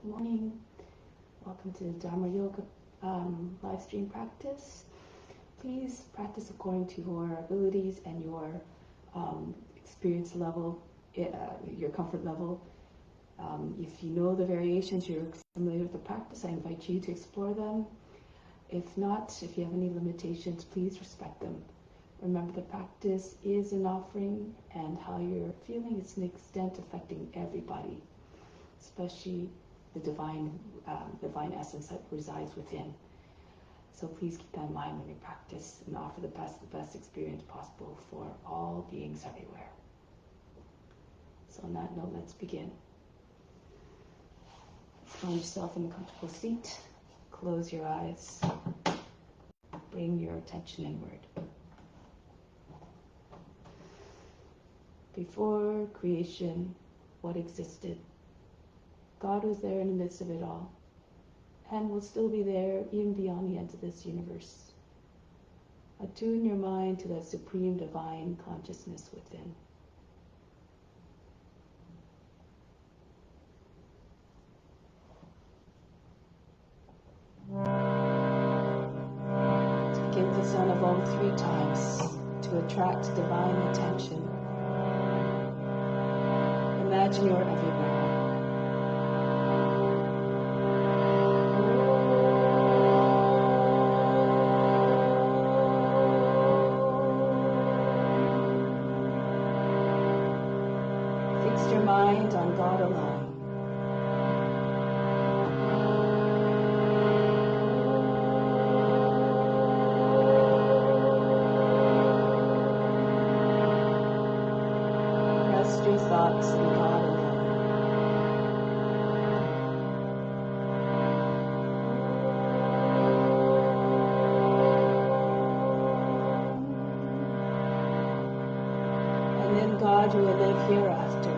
Good morning. Welcome to the Dharma Yoga live stream practice. Please practice according to your abilities and your experience level, your comfort level. If you know the variations, you're familiar with the practice, I invite you to explore them. If not, if you have any limitations, please respect them. Remember, the practice is an offering, and how you're feeling is to an extent affecting everybody, especially the divine essence that resides within. So please keep that in mind when you practice and offer the best experience possible for all beings everywhere. So on that note, let's begin. Find yourself in a comfortable seat. Close your eyes. Bring your attention inward. Before creation, what existed? God was there in the midst of it all, and will still be there even beyond the ends of this universe. Attune your mind to that supreme divine consciousness within. Give the sound of Om 3 times to attract divine attention. Imagine you're everywhere. Fix your mind on God alone. Rest your thoughts in God alone. And in God you will live hereafter.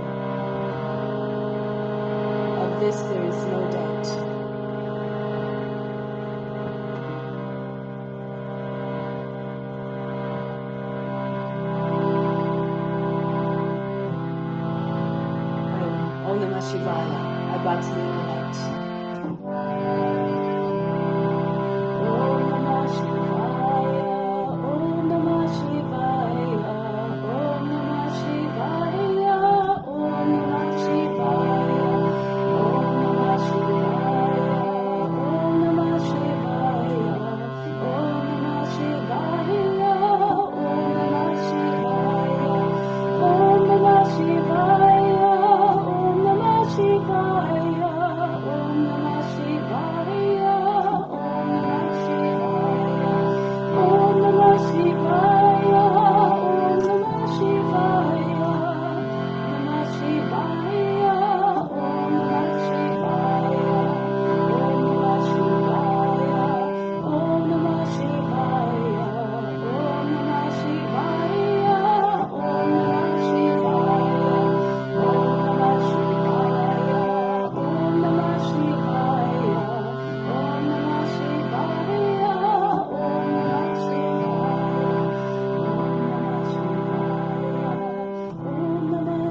Of this there is no doubt. Om Namah Shivaya. I bow to you in the night. Om Namah Shivaya. Om Namah Shivaya. Om Namah Shivaya. Om Namah Shivaya. Om Namah Shivaya. Om Namah Shivaya. Om Namah Shivaya. Om Namah Shivaya. Om Namah Shivaya. Om Namah Shivaya. Om Namah Shivaya. Om Namah Shivaya. Om Namah Shivaya. Om Namah Shivaya. Namah Shivaya. Om Namah Shivaya. Om Namah Shivaya. Om Namah Shivaya. Om Namah Shivaya. Om Namah Shivaya. Om Namah Shivaya. Om Namah Shivaya. Om Namah Shivaya. Om Namah Shivaya. Om Namah Shivaya. Om Namah Shivaya. Om Namah Shivaya. Om Namah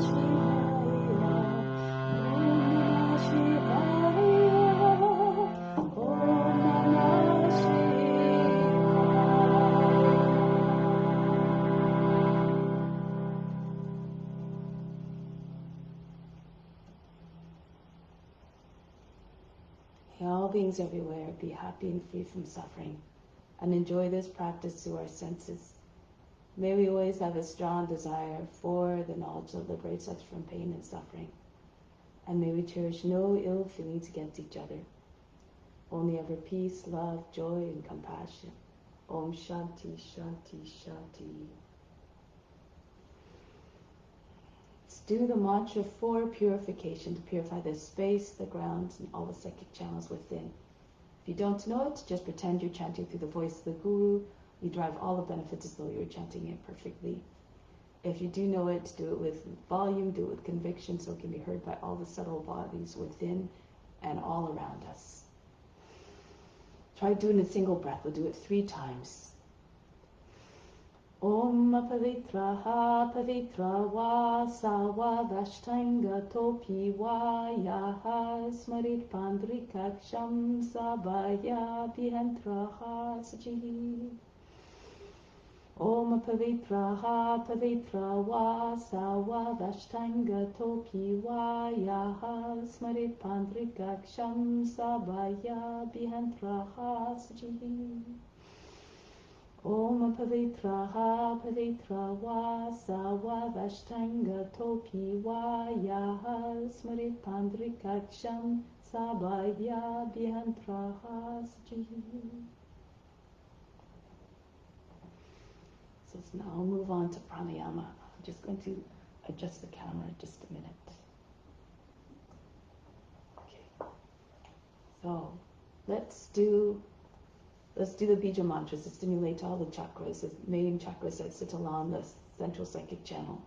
May all beings everywhere be happy and free from suffering, and enjoy this practice through our senses. May we always have a strong desire for the knowledge that liberates us from pain and suffering. And may we cherish no ill feelings against each other. Only ever peace, love, joy, and compassion. Om Shanti, Shanti, Shanti. Let's do the mantra for purification, to purify the space, the grounds, and all the psychic channels within. If you don't know it, just pretend you're chanting through the voice of the Guru. You derive all the benefits as though you're chanting it perfectly. If you do know it, do it with volume, do it with conviction, so it can be heard by all the subtle bodies within and all around us. Try doing a single breath. We'll do it 3 times. Om Pavitraha Pavitra Va Sawa Vashtanga Topi Va Yaha Smarit Pandrikaksham Sabaya Pihentraha Sajihi. Om Pavitraha Pavitra Va Sawa Vashtanga Topi Va Yaha Smarit Pandrikaksham Sabaya Pihentraha Sajihi. Om Pavitraha Pavitra Va Sawa Vashtanga Topi Va Yaha Smarit Pandrikaksham Sabaya Bhyantraha Sajihi. So now I'll move on to pranayama. I'm just going to adjust the camera just a minute. Okay. So let's do the bija mantras to stimulate all the chakras, the main chakras that sit along the central psychic channel.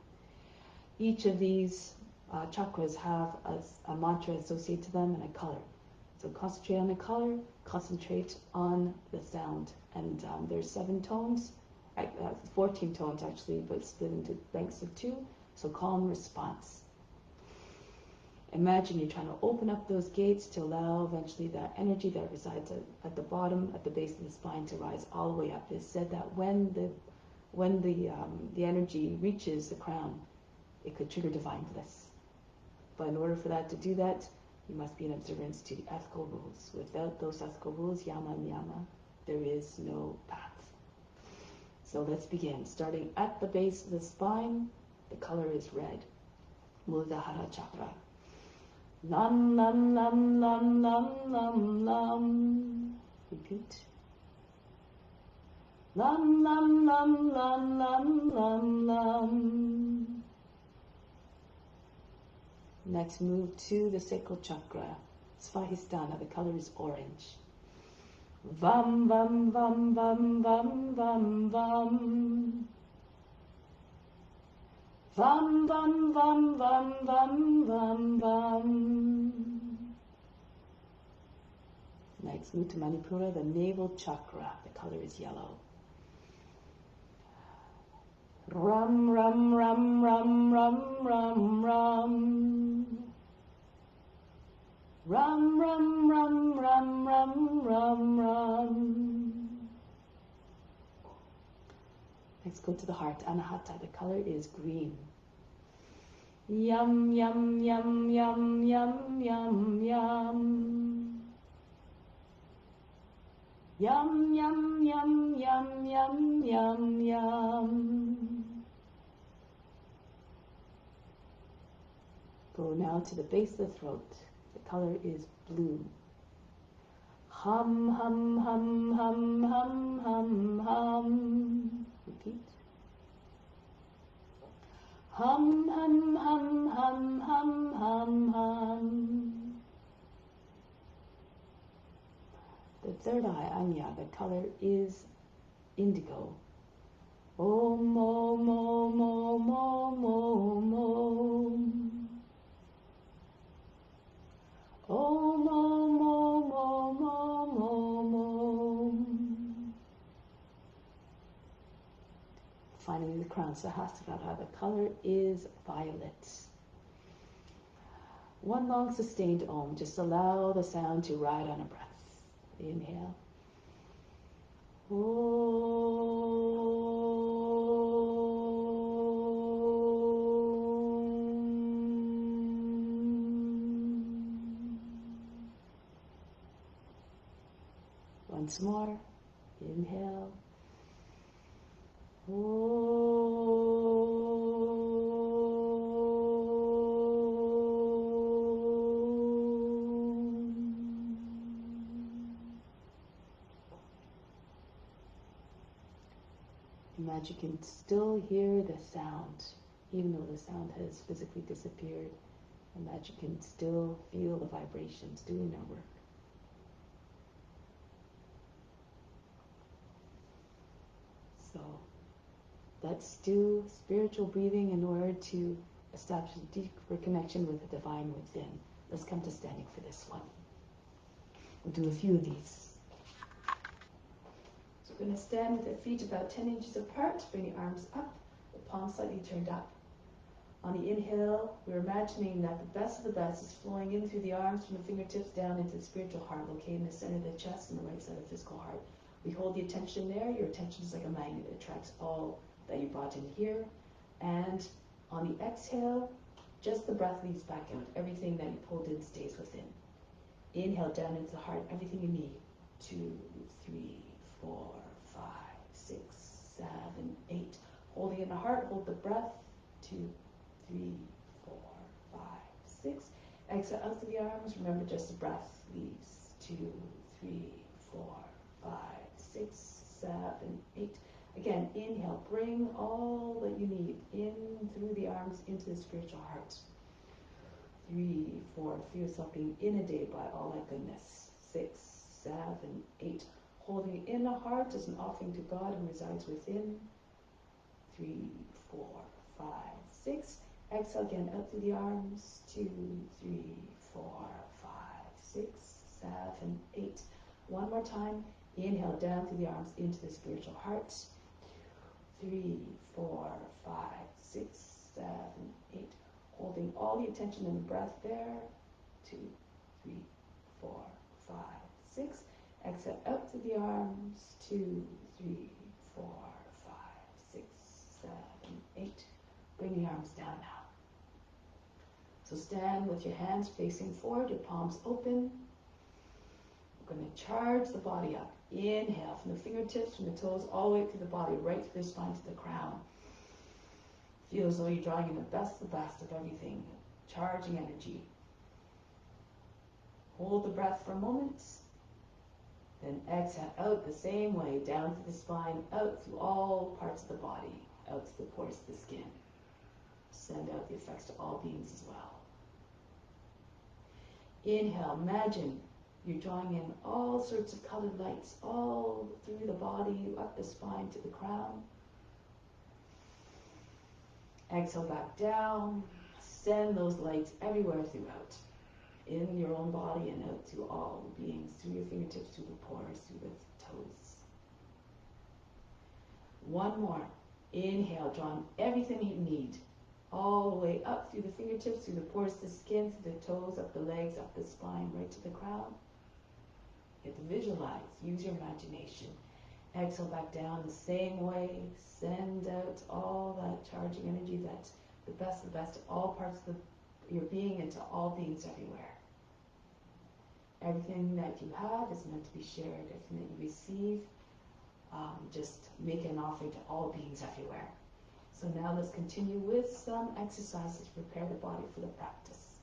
Each of these chakras have a mantra associated to them and a color. So concentrate on the color, concentrate on the sound. And there's 7 tones, 14 tones actually, but split into banks of 2. So calm response. Imagine you're trying to open up those gates to allow eventually that energy that resides at the bottom, at the base of the spine, to rise all the way up. It's said that when the energy reaches the crown, it could trigger divine bliss. But in order for that to do that, you must be in observance to the ethical rules. Without those ethical rules, yama niyama, there is no path. So let's begin. Starting at the base of the spine, the color is red. Muladhara chakra. Lam lam lam lam lam lam lam. Repeat. Lam lam lam lam lam lam lam. Next, move to the sacral chakra, Svadhisthana. The color is orange. Vam vam vam vam vam vam vam. Vam vam vam vam vam vam vam. Next, move to Manipura, the navel chakra. The color is yellow. Ram ram ram ram ram ram ram. Ram ram ram ram ram ram ram. Next, go to the heart, Anahata. The color is green. Yum yum yum yum yum yum yum. Yum yum yum yum yum yum yum. Go now to the base of the throat. The color is blue. Hum hum hum hum hum hum hum. Repeat. Hum hum hum hum hum hum hum. The third eye, Anya, the color is indigo. Om om om om om om om. Om om om om om om om. Finally, the crown, Sahasrara. The color is violet. One long sustained om. Just allow the sound to ride on a breath. Inhale. Once more. Inhale. Imagine you can still hear the sound, even though the sound has physically disappeared. Imagine you can still feel the vibrations doing their work. So let's do spiritual breathing in order to establish a deeper connection with the divine within. Let's come to standing for this one. We'll do a few of these. So we're going to stand with the feet about 10 inches apart, bring the arms up, the palms slightly turned up. On the inhale, we're imagining that the best of the best is flowing in through the arms from the fingertips down into the spiritual heart, located in the center of the chest and the right side of the physical heart. We hold the attention there. Your attention is like a magnet. It attracts all that you brought in here. And on the exhale, just the breath leaves back out. Everything that you pulled in stays within. Inhale down into the heart, everything you need. 2, 3, 4, 5, 6, 7, 8. Holding in the heart, hold the breath. 2, 3, 4, 5, 6. Exhale out to the arms. Remember, just the breath leaves. 2, 3, 4, 5, 6, 7, 8. Again, inhale. Bring all that you need in through the arms into the spiritual heart. 3, 4. Feel yourself being inundated by all that goodness. 6, 7, 8. Holding it in the heart as an offering to God who resides within. 3, 4, 5, 6. Exhale again out through the arms. 2, 3, 4, 5, 6, 7, 8. One more time. Inhale down through the arms into the spiritual heart. 3, 4, 5, 6, 7, 8. Holding all the attention in the breath there. 2, 3, 4, 5, 6. Exhale out through the arms. 2, 3, 4, 5, 6, 7, 8. Bring the arms down now. So stand with your hands facing forward, your palms open. We're going to charge the body up. Inhale from the fingertips, from the toes, all the way through the body, right through the spine to the crown. Feel as though you're drawing in the best of everything. Charging energy. Hold the breath for a moment. Then exhale out the same way, down through the spine, out through all parts of the body, out to the pores of the skin. Send out the effects to all beings as well. Inhale, imagine you're drawing in all sorts of colored lights all through the body, up the spine to the crown. Exhale back down. Send those lights everywhere throughout. In your own body and out to all beings, through your fingertips, through the pores, through the toes. One more. Inhale, draw in everything you need. All the way up through the fingertips, through the pores, the skin, through the toes, up the legs, up the spine, right to the crown. You have to visualize, use your imagination. Exhale back down the same way. Send out all that charging energy, that the best of all parts of your being and to all beings everywhere. Everything that you have is meant to be shared. Everything that you receive, just make an offering to all beings everywhere. So now let's continue with some exercises to prepare the body for the practice.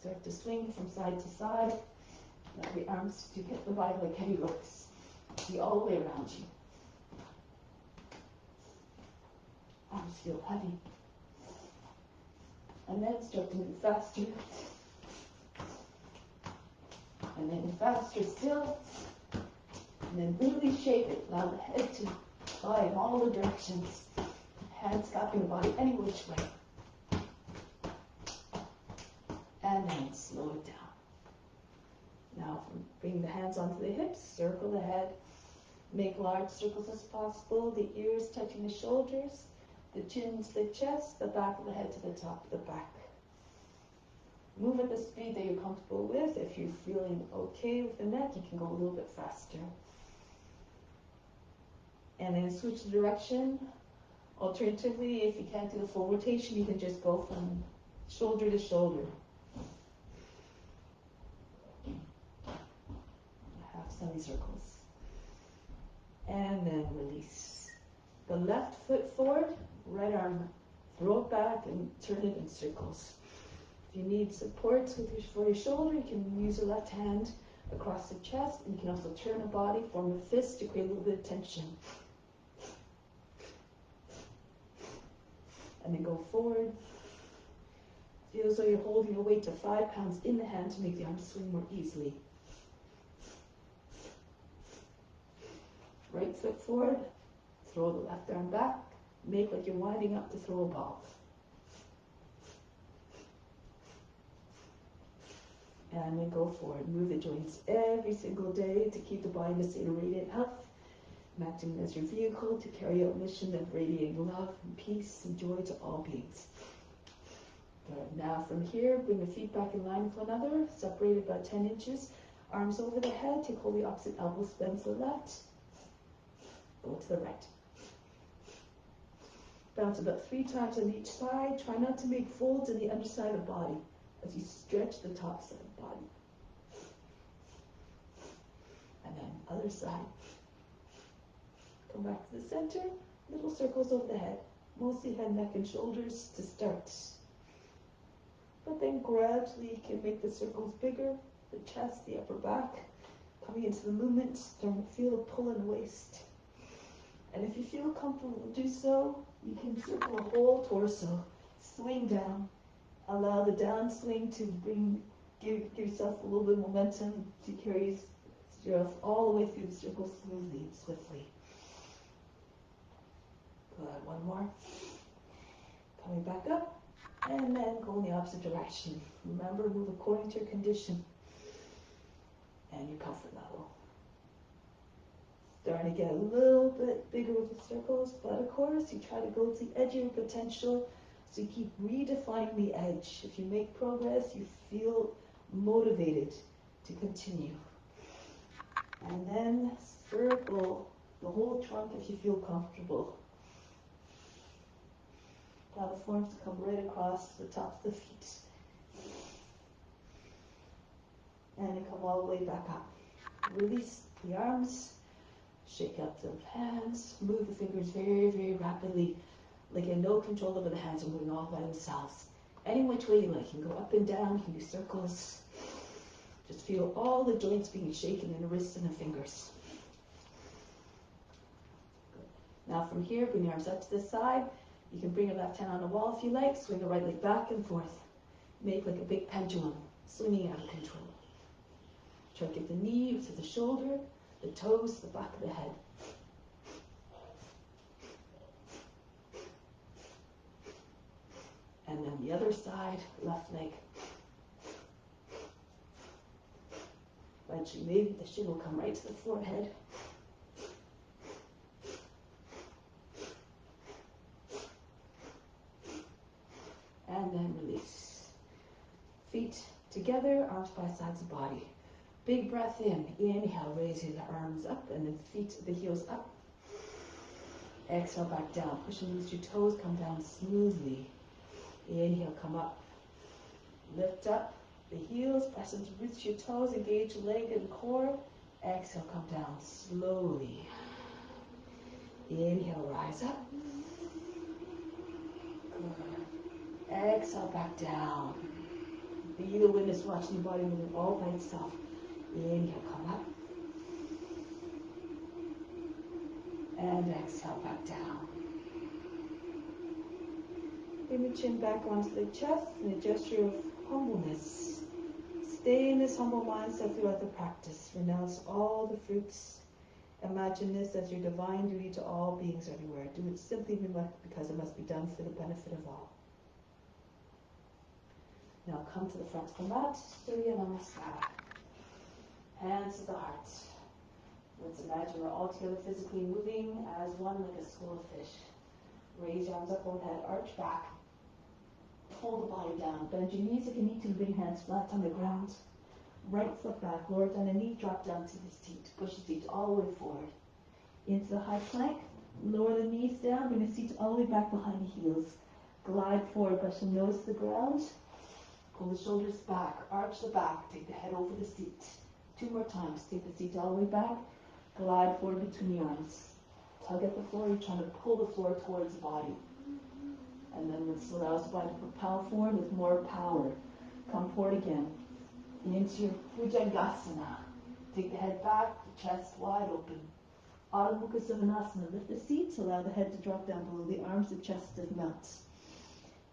So you have to swing from side to side. Let the arms to hit the body like heavy ropes. Be all the way around you. Arms feel heavy. And then start to move faster. And then faster still. And then really shape it. Allow the head to fly in all the directions. Hands slapping the body any which way. And then slow it down. Now bring the hands onto the hips, circle the head. Make large circles as possible. The ears touching the shoulders. The chin to the chest. The back of the head to the top of the back. Move at the speed that you're comfortable with. If you're feeling okay with the neck, you can go a little bit faster. And then switch the direction. Alternatively, if you can't do the full rotation, you can just go from shoulder to shoulder. Half semicircles. And then release. The left foot forward, right arm, throw it back and turn it in circles. If you need support for your shoulder, you can use your left hand across the chest, and you can also turn the body, form a fist to create a little bit of tension. And then go forward. Feel as though you're holding a weight of 5 pounds in the hand to make the arm swing more easily. Right foot forward, throw the left arm back, make like you're winding up to throw a ball. And then go forward. Move the joints every single day to keep the body in a state of radiant health. Imagine as your vehicle to carry out mission of radiating love and peace and joy to all beings. Good. Now from here, bring your feet back in line with one another, separated about 10 inches. Arms over the head, take hold of the opposite elbow, bend to the left. Go to the right. Bounce about 3 times on each side. Try not to make folds in the underside of the body as you stretch the top side of the body. And then other side. Come back to the center. Little circles over the head. Mostly head, neck, and shoulders to start. But then gradually you can make the circles bigger. The chest, the upper back. Coming into the movement, starting to feel a pull in the waist. And if you feel comfortable to do so, you can circle a whole torso. Swing down. Allow the downswing to give yourself a little bit of momentum to carry yourself all the way through the circle smoothly and swiftly. Good. One more. Coming back up. And then go in the opposite direction. Remember, move according to your condition and your comfort level. Starting to get a little bit bigger with the circles, but of course you try to go to the edge of your potential, so you keep redefining the edge. If you make progress, you feel motivated to continue. And then circle the whole trunk if you feel comfortable. Allow the forms to come right across the tops of the feet. And then come all the way back up. Release the arms. Shake up the hands. Move the fingers very, very rapidly. Like you have no control over the hands are moving all by themselves. Any which way you like. You can go up and down. You can do circles. Just feel all the joints being shaken in the wrists and the fingers. Good. Now from here, bring the arms up to the side. You can bring your left hand on the wall if you like. Swing the right leg back and forth. Make like a big pendulum, swinging out of control. Try to get the knee to the shoulder, the toes to the back of the head. And then the other side, left leg. Eventually, maybe the shin will come right to the forehead. And then release. Feet together, arms by sides of the body. Big breath in. Inhale, raise your arms up and then feet, the heels up. Exhale, back down. Push and loose your toes, come down smoothly. Inhale, come up. Lift up the heels, press into roots your toes, engage leg and core. Exhale, come down slowly. Inhale, rise up. Good. Exhale, back down. Be the witness, watching your body moving all by itself. Inhale, come up. And exhale, back down. Bring the chin back onto the chest in a gesture of humbleness. Stay in this humble mindset throughout the practice. Renounce all the fruits. Imagine this as your divine duty to all beings everywhere. Do it simply because it must be done for the benefit of all. Now come to the front of the mat, Surya Namaskar. Hands to the heart. Let's imagine we're all together physically moving as one like a school of fish. Raise your arms up overhead, arch back. Pull the body down. Bend your knees if you need to. Bring hands flat on the ground. Right foot back, lower down the knee, drop down to the seat. Push the seat all the way forward. Into the high plank. Lower the knees down. Bring the seat all the way back behind the heels. Glide forward, brush the nose to the ground. Pull the shoulders back, arch the back, take the head over the seat. 2 more times. Take the seat all the way back. Glide forward between the arms. Tug at the floor. You're trying to pull the floor towards the body. And then this allows the body to propel forward with more power. Come forward again. Into your Bhujangasana. Take the head back, the chest wide open. Adho Mukha Savasana. Lift the seat. Allow the head to drop down below the arms, the chest to melt.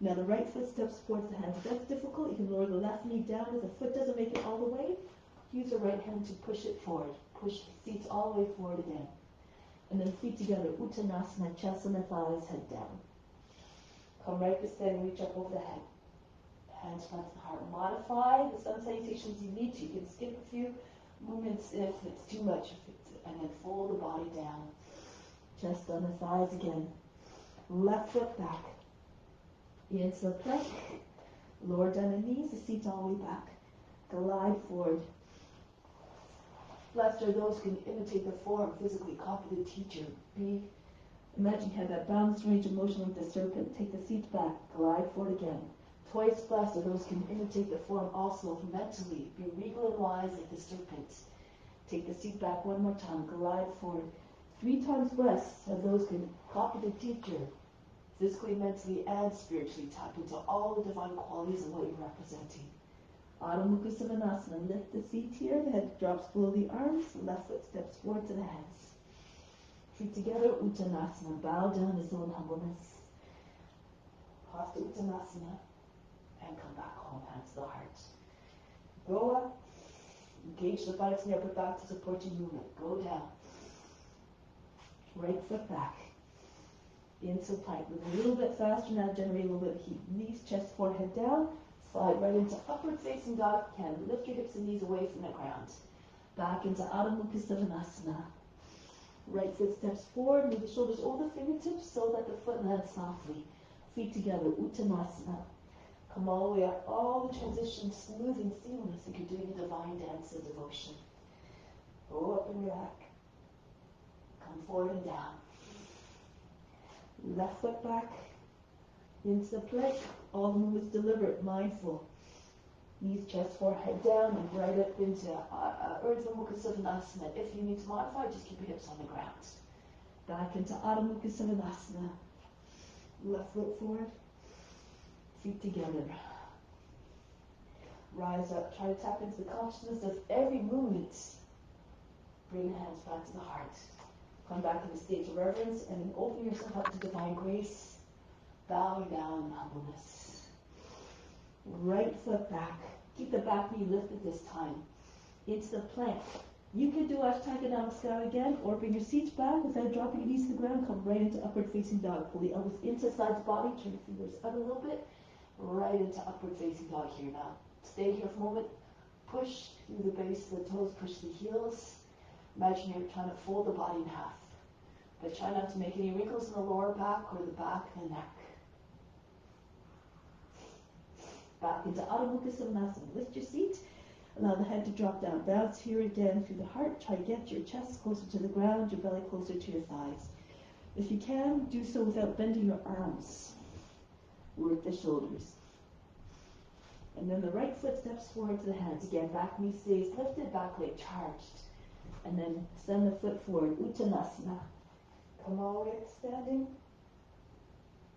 Now the right foot steps towards the hands. If that's difficult, you can lower the left knee down. If the foot doesn't make it all the way, use the right hand to push it forward. Push the seats all the way forward again. And then feet together, Uttanasana, chest and the thighs, head down. Come right to stand, reach up over the head. Hands flat to the heart. Modify the sun salutations you need to. You can skip a few movements if it's too much. And then fold the body down. Chest on the thighs again. Left foot back. Into the plank. Lower down the knees, the seat all the way back. Glide forward. Blessed are those who can imitate the form, physically copy the teacher. Imagine you have that boundless range of motion like the serpent. Take the seat back. Glide forward again. Twice blessed are those who can imitate the form also mentally. Be regal and wise like the serpent. Take the seat back one more time. Glide forward. 3 times blessed are those who can copy the teacher. Physically, mentally, and spiritually tap into all the divine qualities of what you're representing. Adho Mukha Svanasana. Lift the seat here. The head drops below the arms. Left foot steps forward to the hands. Feet together. Uttanasana. Bow down in own humbleness. Hasta Uttanasana. And come back home. Hands to the heart. Go up. Engage the buttocks in the upper back to support your movement. Go down. Right foot back. Into plank. Move a little bit faster now. Generate a little bit of heat. Knees, chest, forehead down. Slide right into upward facing dog. You can lift your hips and knees away from the ground. Back into Adho Mukha Svanasana. Right foot steps forward. Move the shoulders over the fingertips so that the foot lands softly. Feet together. Uttanasana. Come all the way up. All the transitions smooth and seamless like you're doing a divine dance of devotion. Go up and back. Come forward and down. Left foot back. Into the plank. All the movements deliberate, mindful. Knees, chest, forehead down, and right up into Urdhva Mukha Svanasana. If you need to modify, just keep your hips on the ground. Back into Adho Mukha Svanasana. Left foot forward. Feet together. Rise up. Try to tap into the consciousness of every movement. Bring the hands back to the heart. Come back to the state of reverence and then open yourself up to divine grace. Bowing down in humbleness. Right foot back. Keep the back knee lifted this time. Into the plank. You can do Ashtanga Namaskar again, or bring your seats back without dropping your knees to the ground. Come right into upward facing dog. Pull the elbows into sides body. Turn your fingers out a little bit. Right into upward facing dog here now. Stay here for a moment. Push through the base of the toes. Push the heels. Imagine you're trying to fold the body in half. But try not to make any wrinkles in the lower back or the back and the neck. Back into Adho Mukha Svanasana. Lift your seat. Allow the head to drop down. Bounce here again through the heart. Try to get your chest closer to the ground, your belly closer to your thighs. If you can, do so without bending your arms. Work the shoulders. And then the right foot steps forward to the hands. Again, back knee stays lifted, back leg charged. And then send the foot forward. Uttanasana. Come all the way up standing.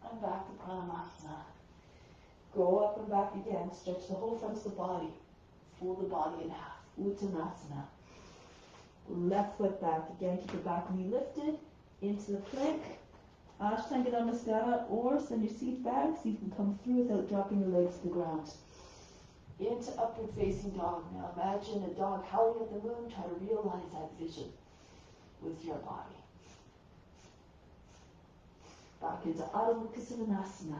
And back to Pranamasana. Go up and back again. Stretch the whole front of the body. Fold the body in half. Uttanasana. Left foot back. Again, keep the back knee lifted. Into the plank. Ashtanga Namaskara, or send your seat back so you can come through without dropping your legs to the ground. Into upward facing dog. Now imagine a dog howling at the moon. Try to realize that vision with your body. Back into Adho Mukha Svanasana.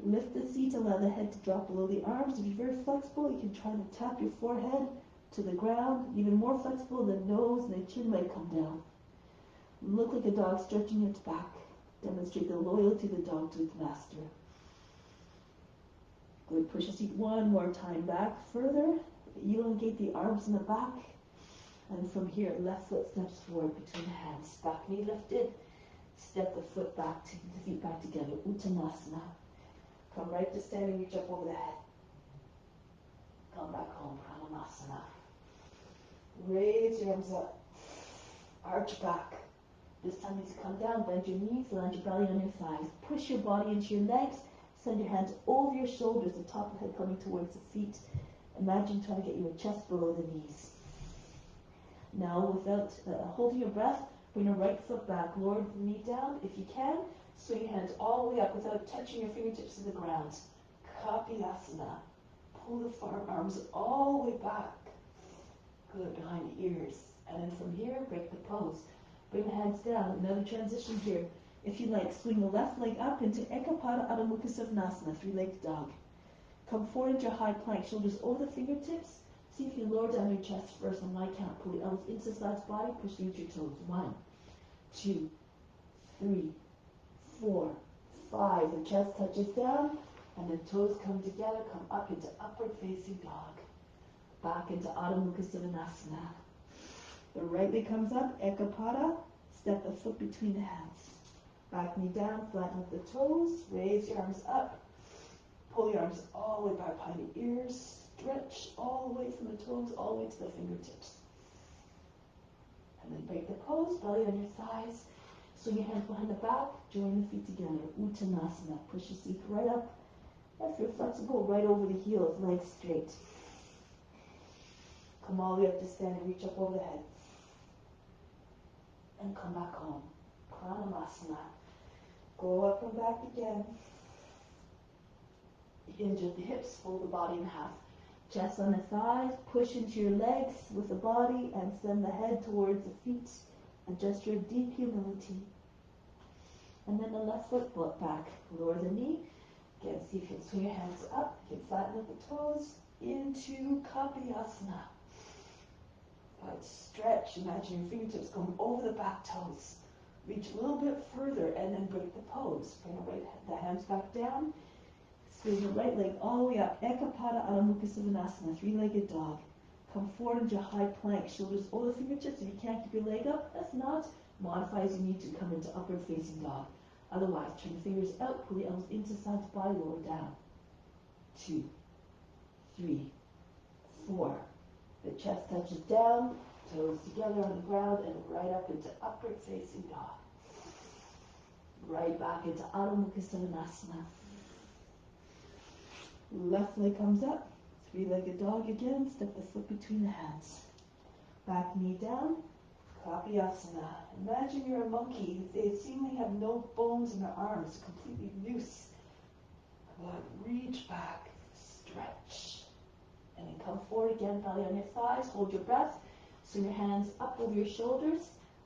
Lift the seat, allow the head to drop below the arms. If you're very flexible, you can try to tap your forehead to the ground. Even more flexible, the nose and the chin might come down. Look like a dog stretching its back. Demonstrate the loyalty of the dog to its master. Good. Push the seat one more time back further. Elongate the arms in the back. And from here, left foot steps forward between the hands. Back knee lifted. Step the foot back, take the feet back together. Uttanasana. Come right to standing, reach up over the head. Come back home, Pranamasana. Raise your arms up. Arch back. This time you need to come down, bend your knees, land your belly on your thighs. Push your body into your legs. Send your hands over your shoulders, the top of the head coming towards the feet. Imagine trying to get your chest below the knees. Now, without holding your breath, bring your right foot back. Lower the knee down. If you can, swing your hands all the way up without touching your fingertips to the ground. Kapilasana. Pull the forearms all the way back. Good, behind the ears. And then from here, break the pose. Bring the hands down. Another transition here. If you like, swing the left leg up into Ekapada Adho Mukha Svanasana, 3-legged dog. Come forward into your high plank, shoulders over the fingertips. See if you lower down your chest first on my count. Pull the elbows into the sides body, push through your toes. 1, 2, 3, 4, 5. The chest touches down, and the toes come together, come up into upward facing dog. Back into Adho Mukha Svanasana. The right leg comes up, Ekapada, step the foot between the hands. Back knee down, flatten out the toes, raise your arms up. Pull your arms all the way back behind the ears. Stretch all the way from the toes, all the way to the fingertips. And then break the pose, belly on your thighs. Swing your hands behind the back, join the feet together. Uttanasana, push your seat right up. If you're flexible, right over the heels, legs straight. Come all the way up to standing, reach up over the head. And come back home. Pranamasana. Go up and back again. Hinge at the hips, fold the body in half. Chest on the thighs, push into your legs with the body and send the head towards the feet. A gesture of deep humility. And then the left foot back. Lower the knee. Again, see if you can swing your hands up. You can flatten out the toes into Kapiyasana. Stretch. Imagine your fingertips going over the back toes. Reach a little bit further and then break the pose. Bring the hands back down. Swing the right leg all the way up. Ekapada Adho Mukha Svanasana, three-legged dog. Come forward into high plank. Shoulders over the fingertips. If you can't keep your leg up, that's not. Modify as you need to. Come into upward facing dog. Otherwise, turn the fingers out. Pull the elbows into side to body. Lower down. 2, 3, 4. The chest touches down. Toes together on the ground and right up into upward facing dog. Right back into Adho Mukha Svanasana. Left leg comes up. Three-legged dog again. Step the foot between the hands. Back knee down. Kapiyasana. Imagine you're a monkey. They seemingly have no bones in their arms. Completely loose. But reach back. Stretch. And then come forward again. Belly on your thighs. Hold your breath. Swing your hands up over your shoulders,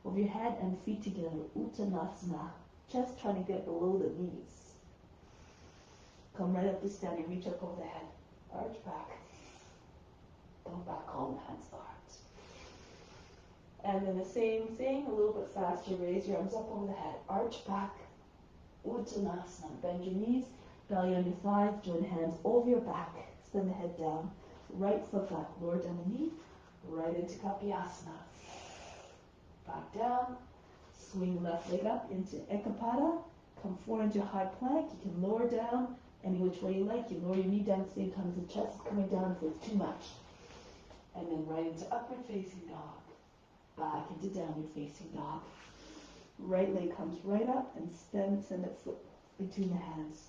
over your head, and feet together. Uttanasana. Chest trying to get below the knees. Come right up to standing. Reach up over the head. Arch back. Come back home. Hands to heart. And then the same thing, a little bit faster. Raise your arms up over the head. Arch back. Uttanasana. Bend your knees. Belly on your thighs. Join the hands over your back. Send the head down. Right foot back. Lower down the knee. Right into Kapiyasana. Back down. Swing left leg up into Ekapada. Come forward into high plank. You can lower down any which way you like. You lower your knee down at the same time as the chest is coming down if it's too much. And then right into upward facing dog. Back into downward facing dog. Right leg comes right up and send it foot between the hands.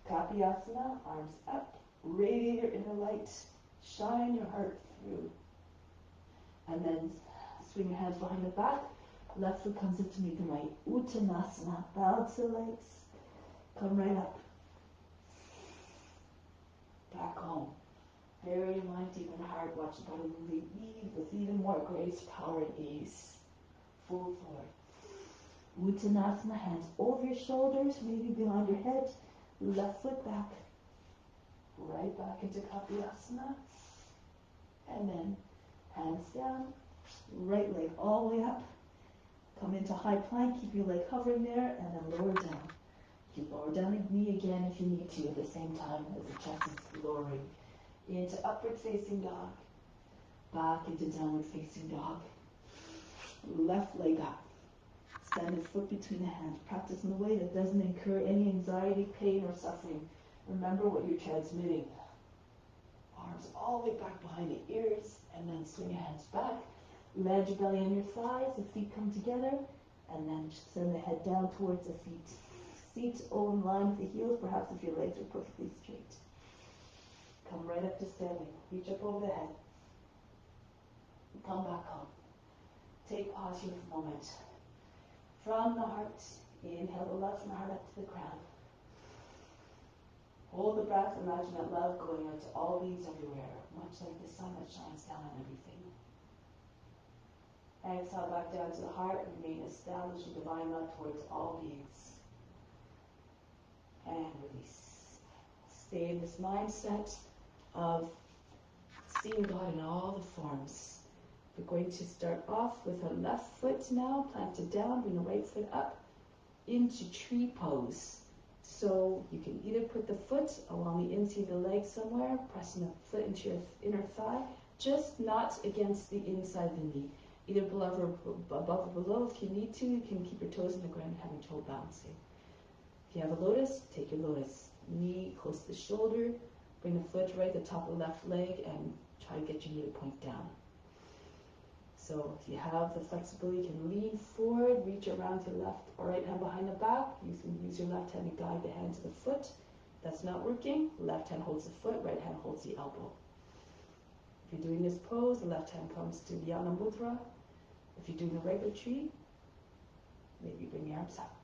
Kapiyasana. Arms up. Radiate your inner light. Shine your heart through. And then swing your hands behind the back. Left foot comes up to meet the right. Uttanasana. Bow to the legs. Come right up. Back home. Bury your mind deep in the heart. Watch the body lead with even more grace, power, and ease. Full forward. Uttanasana. Hands over your shoulders, maybe behind your head. Left foot back. Right back into Kapiyasana. And then hands down, right leg all the way up. Come into high plank, keep your leg hovering there, and then lower down. You lower down the knee again if you need to at the same time as the chest is lowering. Into upward facing dog. Back into downward facing dog. Left leg up. Stand the foot between the hands. Practice in a way that doesn't incur any anxiety, pain, or suffering. Remember what you're transmitting. Arms all the way back behind the ears, and then swing your hands back. Land your belly on your thighs, the feet come together, and then send the head down towards the feet. Feet all in line with the heels, perhaps if your legs are perfectly straight. Come right up to standing. Reach up over the head. Come back home. Take pause here for a moment. From the heart, inhale the love from the heart up to the crown. Hold the breath, imagine that love going out to all beings everywhere, much like the sun that shines down on everything. Exhale back down to the heart, remain established in divine love towards all beings. And release. Stay in this mindset of seeing God in all the forms. We're going to start off with our left foot now, planted down, bring the right foot up. into tree pose. So you can either put the foot along the inside of the leg somewhere, pressing the foot into your inner thigh, just not against the inside of the knee. Either above or below. If you need to, you can keep your toes in the ground and have your toe bouncing. If you have a lotus, take your lotus. Knee close to the shoulder, bring the foot right at the top of the left leg and try to get your knee to point down. So if you have the flexibility, you can lean forward, reach around to the left or right hand behind the back. You can use your left hand to guide the hand to the foot. If that's not working, left hand holds the foot, right hand holds the elbow. If you're doing this pose, the left hand comes to Dhyana Mudra. If you're doing a regular tree, maybe bring your arms up.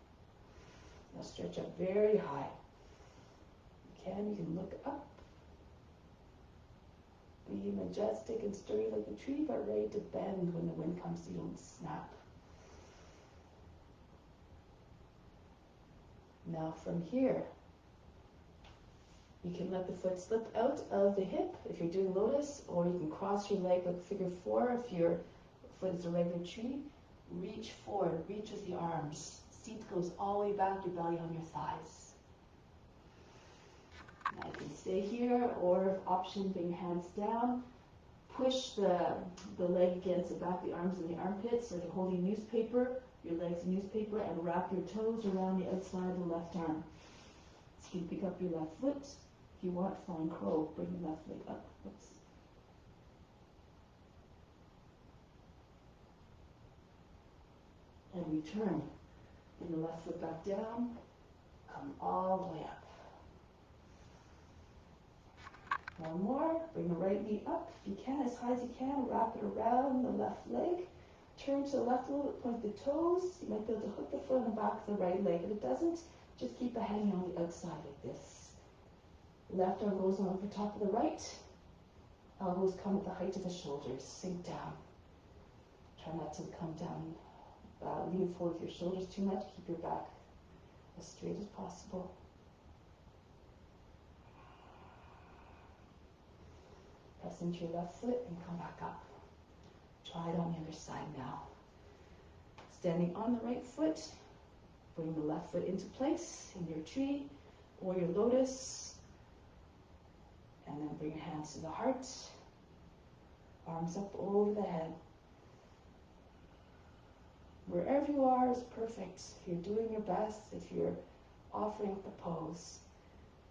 Now stretch up very high. You can look up. Be majestic and sturdy like a tree, but ready to bend when the wind comes so you don't snap. Now from here, you can let the foot slip out of the hip if you're doing lotus, or you can cross your leg like figure 4 if your foot is a regular tree. Reach forward, reach with the arms. Seat goes all the way back, your belly on your thighs. Now you can stay here, or option, bring hands down. Push the leg against the back of the arms and the armpits, so you're holding newspaper, your legs newspaper, and wrap your toes around the outside of the left arm. So you can pick up your left foot. If you want, flying crow, bring the left leg up. Oops. And return. Bring the left foot back down. Come all the way up. One more. Bring the right knee up. If you can, as high as you can, wrap it around the left leg. Turn to the left a little bit, point the toes. You might be able to hook the foot on the back of the right leg. If it doesn't, just keep it hanging on the outside like this. Left arm goes on for top of the right. Elbows come at the height of the shoulders. Sink down. Try not to come down, lean forward with your shoulders too much. Keep your back as straight as possible. Press into your left foot and come back up. Try it on the other side now. Standing on the right foot, bring the left foot into place in your tree or your lotus. And then bring your hands to the heart. Arms up over the head. Wherever you are is perfect. If you're doing your best, if you're offering up the pose,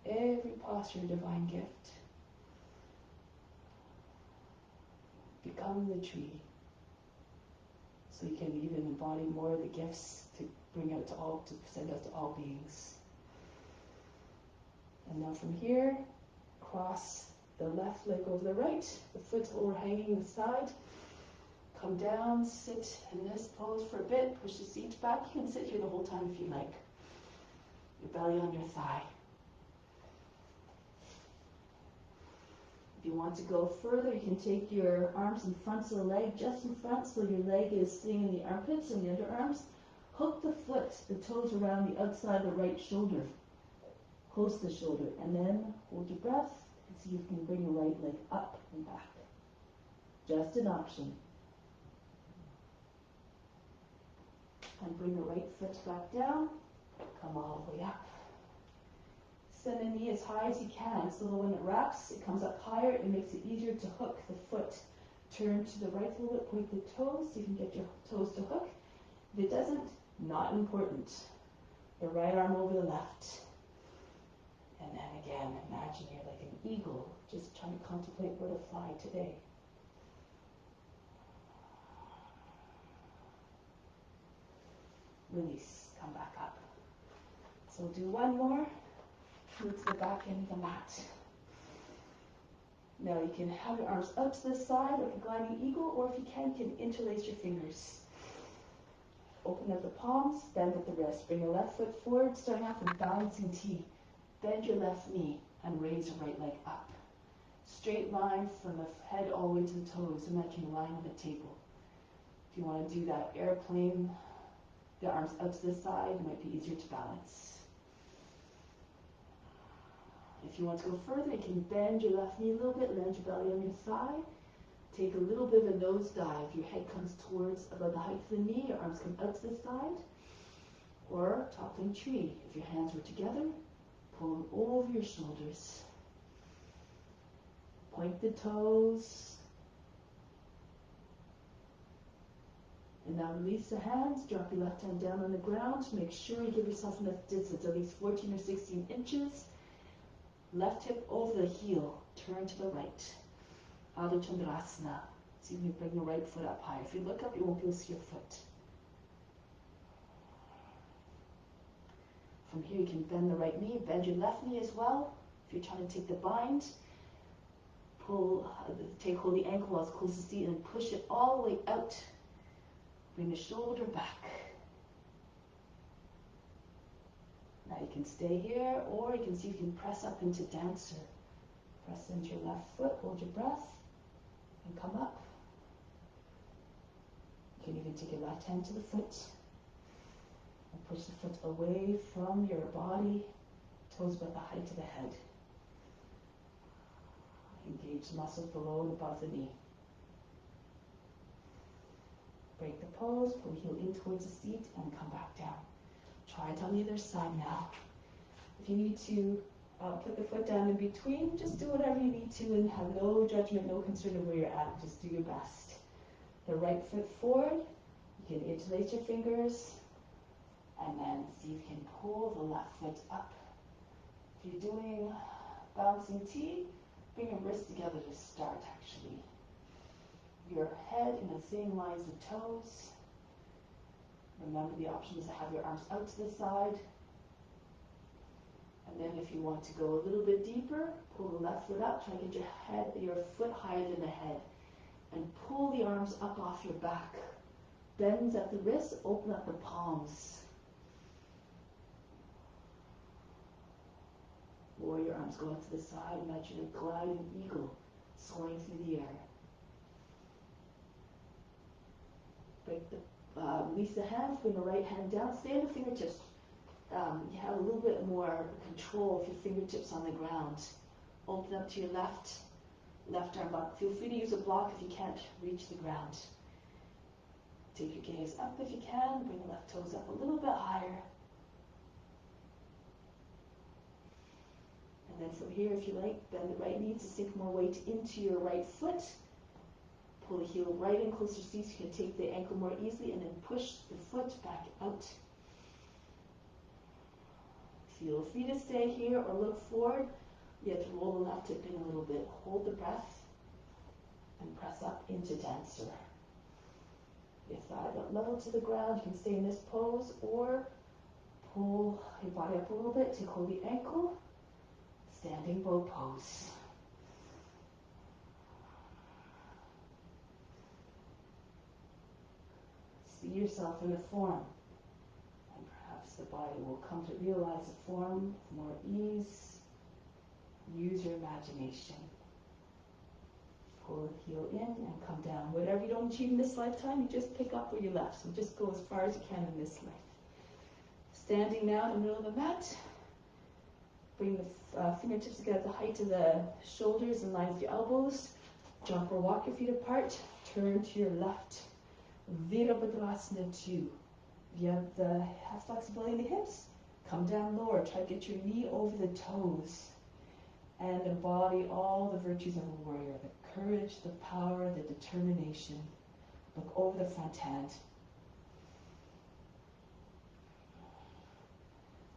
every posture is a divine gift. Become the tree, so you can even embody more of the gifts to bring out to all, to send out to all beings. And now from here, cross the left leg over the right, the foot's overhanging the side. Come down, sit in this pose for a bit, push the seat back. You can sit here the whole time if you like. Your belly on your thigh. If you want to go further, you can take your arms in front of the leg, just in front, so your leg is sitting in the armpits and the underarms. Hook the foot, the toes around the outside of the right shoulder, close to the shoulder, and then hold your breath and see if you can bring your right leg up and back. Just an option. And bring the right foot back down, come all the way up. Send the knee as high as you can, so that when it wraps, it comes up higher. It makes it easier to hook the foot. Turn to the right a little bit, point the toes, so you can get your toes to hook. If it doesn't, not important. The right arm over the left. And then again, imagine you're like an eagle, just trying to contemplate where to fly today. Release, come back up. So do one more. Move to the back end of the mat. Now you can have your arms out to the side like a gliding eagle, or if you can interlace your fingers. Open up the palms, bend at the wrist. Bring your left foot forward, starting off with balancing T. Bend your left knee and raise your right leg up. Straight line from the head all the way to the toes. Imagine you're lying on the table. If you want to do that airplane, the arms out to the side, it might be easier to balance. If you want to go further, you can bend your left knee a little bit, land your belly on your thigh. Take a little bit of a nose dive. Your head comes towards about the height of the knee, your arms come out to the side. Or toppling tree. If your hands were together, pull them over your shoulders. Point the toes. And now release the hands. Drop your left hand down on the ground. Make sure you give yourself enough distance, at least 14 or 16 inches. Left hip over the heel. Turn to the right. Adho Chandrasana. See if you bring the right foot up high. If you look up, you won't be able to see your foot. From here, you can bend the right knee. Bend your left knee as well. If you're trying to take the bind, hold the ankle while it's close to the seat and push it all the way out. Bring the shoulder back. Now you can stay here, or you can see if you can press up into dancer. Press into your left foot, hold your breath, and come up. You can even take your left hand to the foot and push the foot away from your body, toes about the height of the head. Engage the muscles below and above the knee. Break the pose, pull the heel in towards the seat, and come back down. Try it on the other side now. If you need to put the foot down in between, just do whatever you need to and have no judgment, no concern of where you're at. Just do your best. The right foot forward, you can interlace your fingers, and then see if you can pull the left foot up. If you're doing bouncing T, bring your wrists together to start actually. Your head in the same line as the toes. Remember the option is to have your arms out to the side. And then if you want to go a little bit deeper, pull the left foot up, try to get your foot higher than the head. And pull the arms up off your back. Bends at the wrists, open up the palms. Or your arms go out to the side, imagine a gliding eagle soaring through the air. Release the hands, bring the right hand down, stay on the fingertips. You have a little bit more control of your fingertips on the ground. Open up to your left arm up. Feel free to use a block if you can't reach the ground. Take your gaze up if you can, bring the left toes up a little bit higher. And then from here, if you like, bend the right knee to sink more weight into your right foot. Pull the heel right in closer to the seat so you can take the ankle more easily, and then push the foot back out. Feel free to stay here or look forward. You have to roll the left hip in a little bit. Hold the breath and press up into dancer. Your thigh level to the ground. You can stay in this pose or pull your body up a little bit to hold the ankle. Standing bow pose. See yourself in a form, and perhaps the body will come to realize the form with more ease. Use your imagination. Pull the heel in and come down. Whatever you don't achieve in this lifetime, you just pick up where you left. So just go as far as you can in this life. Standing now in the middle of the mat. Bring the fingertips together at the height of the shoulders in line with your elbows. Jump or walk your feet apart. Turn to your left. Virabhadrasana 2. If you have flexibility in the hips, come down lower. Try to get your knee over the toes. And embody all the virtues of a warrior. The courage, the power, the determination. Look over the front hand.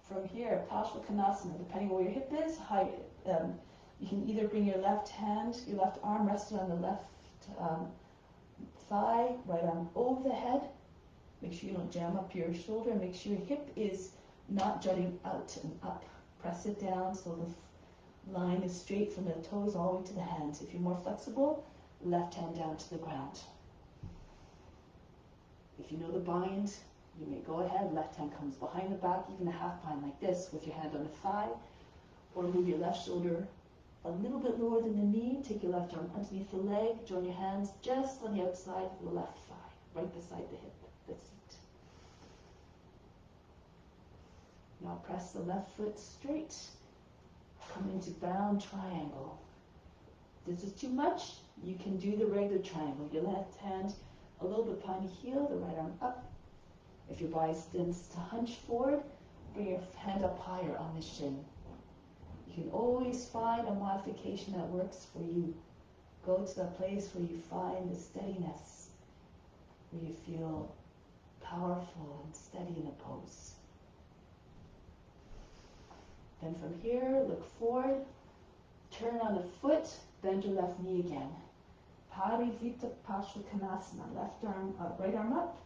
From here, Parsvakonasana, depending on where your hip is, you can either bring your left arm rested on the left thigh, right arm over the head. Make sure you don't jam up your shoulder, and make sure your hip is not jutting out and up. Press it down so the line is straight from the toes all the way to the hands. If you're more flexible, left hand down to the ground. If you know the bind, you may go ahead, left hand comes behind the back, even a half bind like this with your hand on the thigh, or move your left shoulder a little bit lower than the knee, take your left arm underneath the leg, join your hands just on the outside of the left thigh, right beside the hip, the seat. Now press the left foot straight, come into bound triangle. If this is too much, you can do the regular triangle. Your left hand a little bit behind the heel, the right arm up, If your body tends to hunch forward, bring your hand up higher on the shin. You can always find a modification that works for you. Go to the place where you find the steadiness, where you feel powerful and steady in a pose. Then from here, look forward, turn on the foot, bend your left knee again. Parivita Parsvakonasana, left arm up, right arm up,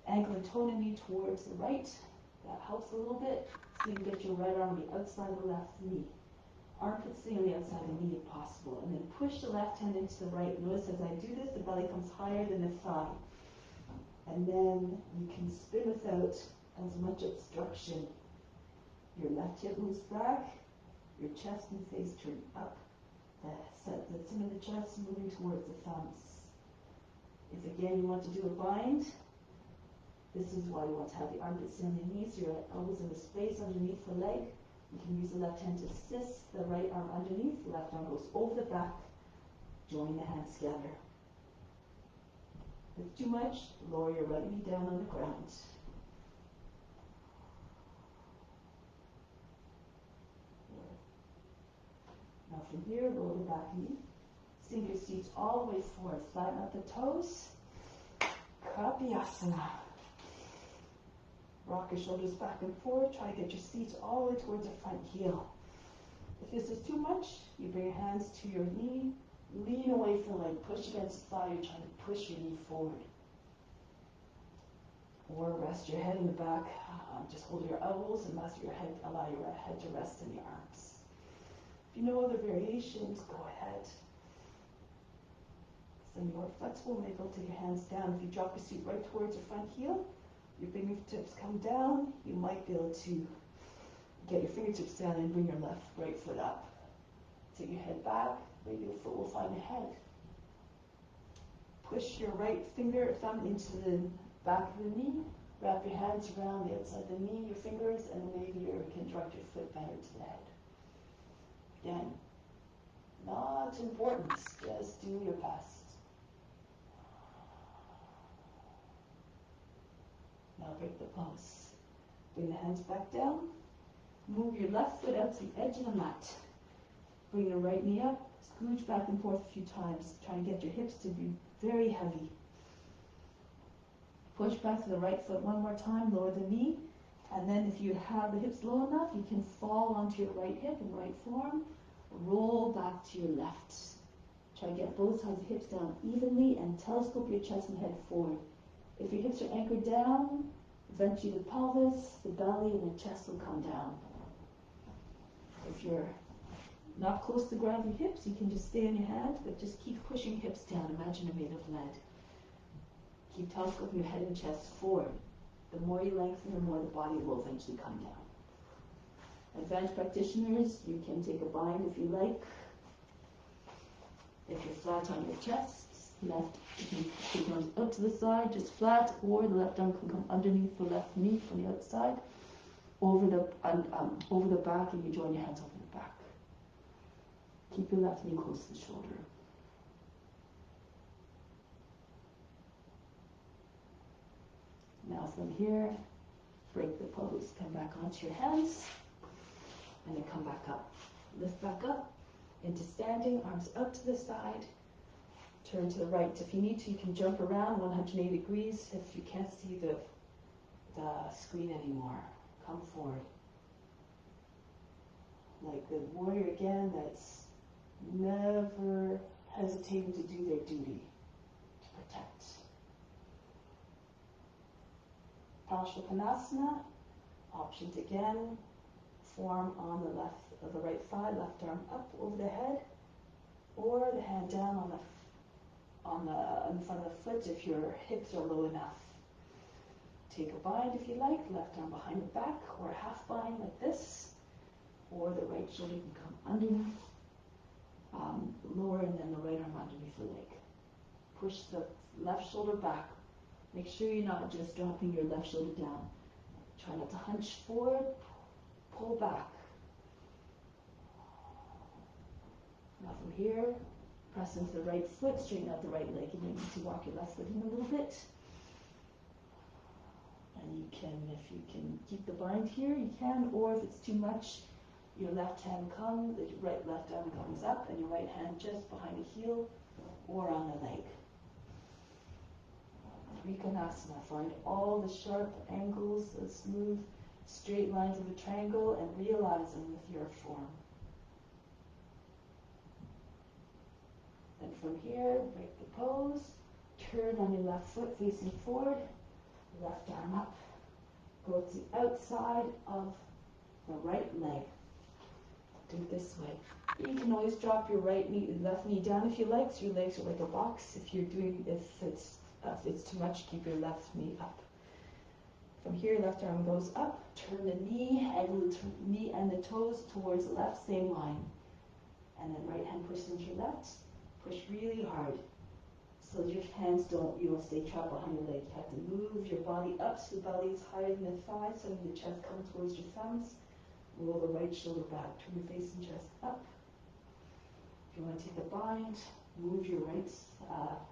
ankle and toe and knee towards the right. That helps a little bit, so you can get your right arm on the outside of the left knee. Armpit staying on the outside of the knee if possible. And then push the left hand into the right. Notice as I do this, the belly comes higher than the thigh. And then you can spin without as much obstruction. Your left hip moves back, your chest and face turn up. The tip of the chest moving towards the thumbs. If again you want to do a bind, this is why you want to have the armpits on your knees, your elbows in the space underneath the leg. You can use the left hand to assist the right arm underneath, the left arm goes over the back, join the hands together. If too much, lower your right knee down on the ground. Now from here, lower the back knee. Sink your seats all the way forward. Flatten up the toes. Kapyasana. Rock your shoulders back and forward. Try to get your seats all the way towards the front heel. If this is too much, you bring your hands to your knee. Lean away from the leg. Push against the thigh. You're trying to push your knee forward. Or rest your head in the back. Just hold your elbows and rest your head. Allow your head to rest in your arms. If you know other variations, go ahead. Some more flexible, maybe you'll take your hands down. If you drop your seat right towards your front heel, your fingertips come down, you might be able to get your fingertips down and bring your right foot up. Take your head back, maybe your foot will find the head. Push your right thumb into the back of the knee, wrap your hands around the outside of the knee, your fingers, and maybe you can direct your foot better to the head. Again, not important, just do your best. Now break the pose. Bring the hands back down. Move your left foot out to the edge of the mat. Bring the right knee up. Scooch back and forth a few times. Try to get your hips to be very heavy. Push back to the right foot one more time. Lower the knee. And then if you have the hips low enough, you can fall onto your right hip and right forearm. Roll back to your left. Try to get both sides of the hips down evenly and telescope your chest and head forward. If your hips are anchored down, eventually the pelvis, the belly, and the chest will come down. If you're not close to the ground with your hips, you can just stay on your hands, but just keep pushing hips down. Imagine they're made of lead. Keep telescoping your head and chest forward. The more you lengthen, the more the body will eventually come down. Advanced practitioners, you can take a bind if you like. If you're flat on your chest, left, you can take arms up to the side, just flat, or the left arm can come underneath the left knee from the outside, over the back, and you join your hands over the back. Keep your left knee close to the shoulder. Now from here, break the pose. Come back onto your hands, and then come back up. Lift back up into standing, arms up to the side. Turn to the right. If you need to, you can jump around 180 degrees if you can't see the screen anymore. Come forward. Like the warrior again that's never hesitating to do their duty, to protect. Parsvakonasana, options again. Forearm on the left of the right thigh, left arm up over the head, or the hand down in front of the foot if your hips are low enough. Take a bind if you like, left arm behind the back, or a half bind like this, or the right shoulder can come underneath, lower, and then the right arm underneath the leg. Push the left shoulder back. Make sure you're not just dropping your left shoulder down. Try not to hunch forward, pull back. Now from here, press into the right foot, straighten out the right leg. You may need to walk your left foot in a little bit. And And if you can keep the bind here, you can, or if it's too much, your left hand comes, the left arm comes up, and your right hand just behind the heel or on the leg. Trikonasana. Find all the sharp angles, the smooth, straight lines of a triangle, and realize them with your form. And from here, break the pose. Turn on your left foot facing forward, left arm up. Go to the outside of the right leg. Do it this way. You can always drop your left knee down if you like, so your legs are like a box. If it's too much, keep your left knee up. From here, left arm goes up. Turn the knee and the toes towards the left, same line. And then right hand pushes into your left. Push really hard, so your hands you don't stay trapped behind your leg. You have to move your body up so the belly is higher than the thighs, so the chest comes towards your thumbs. Roll the right shoulder back, turn your face and chest up. If you want to take the bind, move your right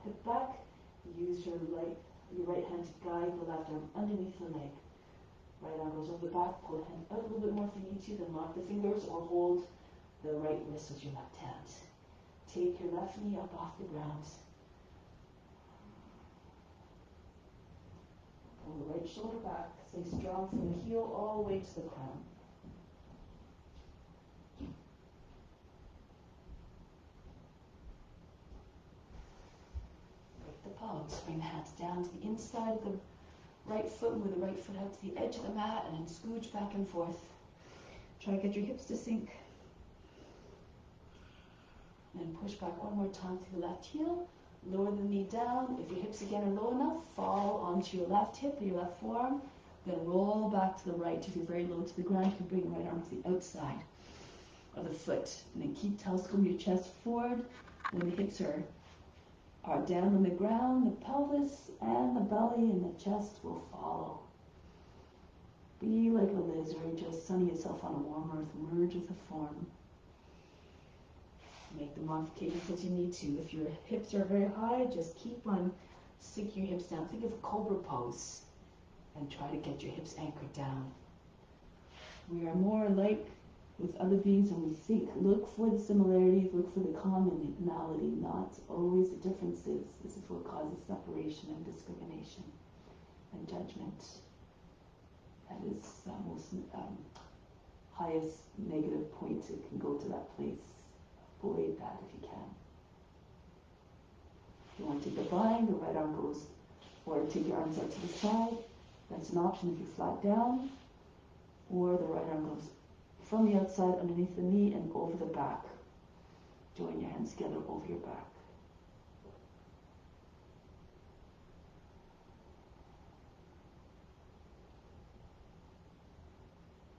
hip back. Use your right hand to guide the left arm underneath the leg. Right arm goes over the back, pull the hand out a little bit more if you need to, then lock the fingers or hold the right wrist with your left hand. Take your left knee up off the ground. Pull the right shoulder back. Stay strong from the heel all the way to the crown. Break the palms. Bring the hands down to the inside of the right foot. Move the right foot out to the edge of the mat and then scooch back and forth. Try to get your hips to sink. And push back one more time to the left heel. Lower the knee down. If your hips again are low enough, fall onto your left hip or your left forearm. Then roll back to the right. If you're very low to the ground, you can bring the right arm to the outside of the foot. And then keep telescoping your chest forward. When the hips are down on the ground, the pelvis and the belly and the chest will follow. Be like a lizard, just sunning yourself on a warm earth. Merge with the form. Make the modifications as you need to. If your hips are very high, just keep on sticking your hips down. Think of a cobra pose and try to get your hips anchored down. We are more alike with other beings than we think. Look for the similarities, look for the commonality, not always the differences. This is what causes separation and discrimination and judgment. That is the most highest negative point. It can go to that place. Avoid that if you can. If you want to take the bind, the right arm goes, or take your arms out to the side. That's an option if you're flat down. Or the right arm goes from the outside underneath the knee and over the back. Join your hands together over your back.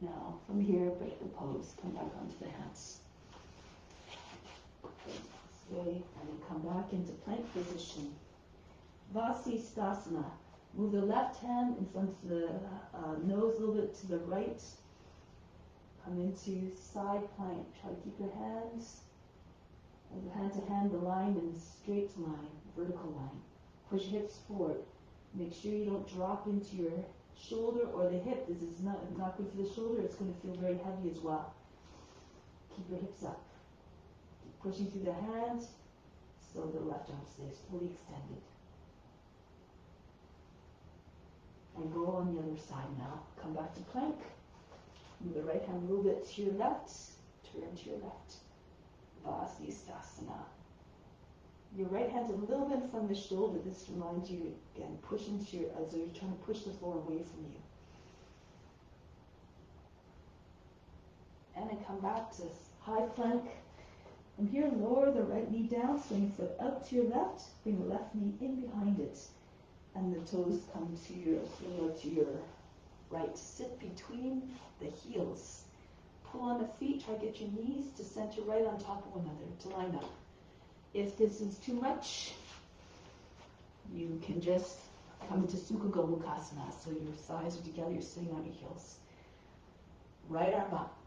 Now, from here, break the pose. Come back onto the hands. This way, and then come back into plank position. Vasisthasana. Move the left hand in front of the nose a little bit to the right. Come into side plank. Try to keep your hands, hand to hand, aligned in a straight line, vertical line. Push hips forward. Make sure you don't drop into your shoulder or the hip. This is not good for the shoulder. It's going to feel very heavy as well. Keep your hips up. Keep pushing through the hands so the left arm stays fully extended. And go on the other side now. Come back to plank. Move the right hand a little bit to your left. Turn to your left. Vasisthasana. Your right hand's a little bit in front of the shoulder. This reminds you, again, push into as though you're trying to push the floor away from you. And then come back to high plank. From here, lower the right knee down, swing foot out to your left. Bring the left knee in behind it. And the toes come to your right. Sit between the heels. Pull on the feet. Try to get your knees to center right on top of one another to line up. If this is too much, you can just come into Sukha Gomukhasana. So your thighs are together, you're sitting on your heels. Right arm up.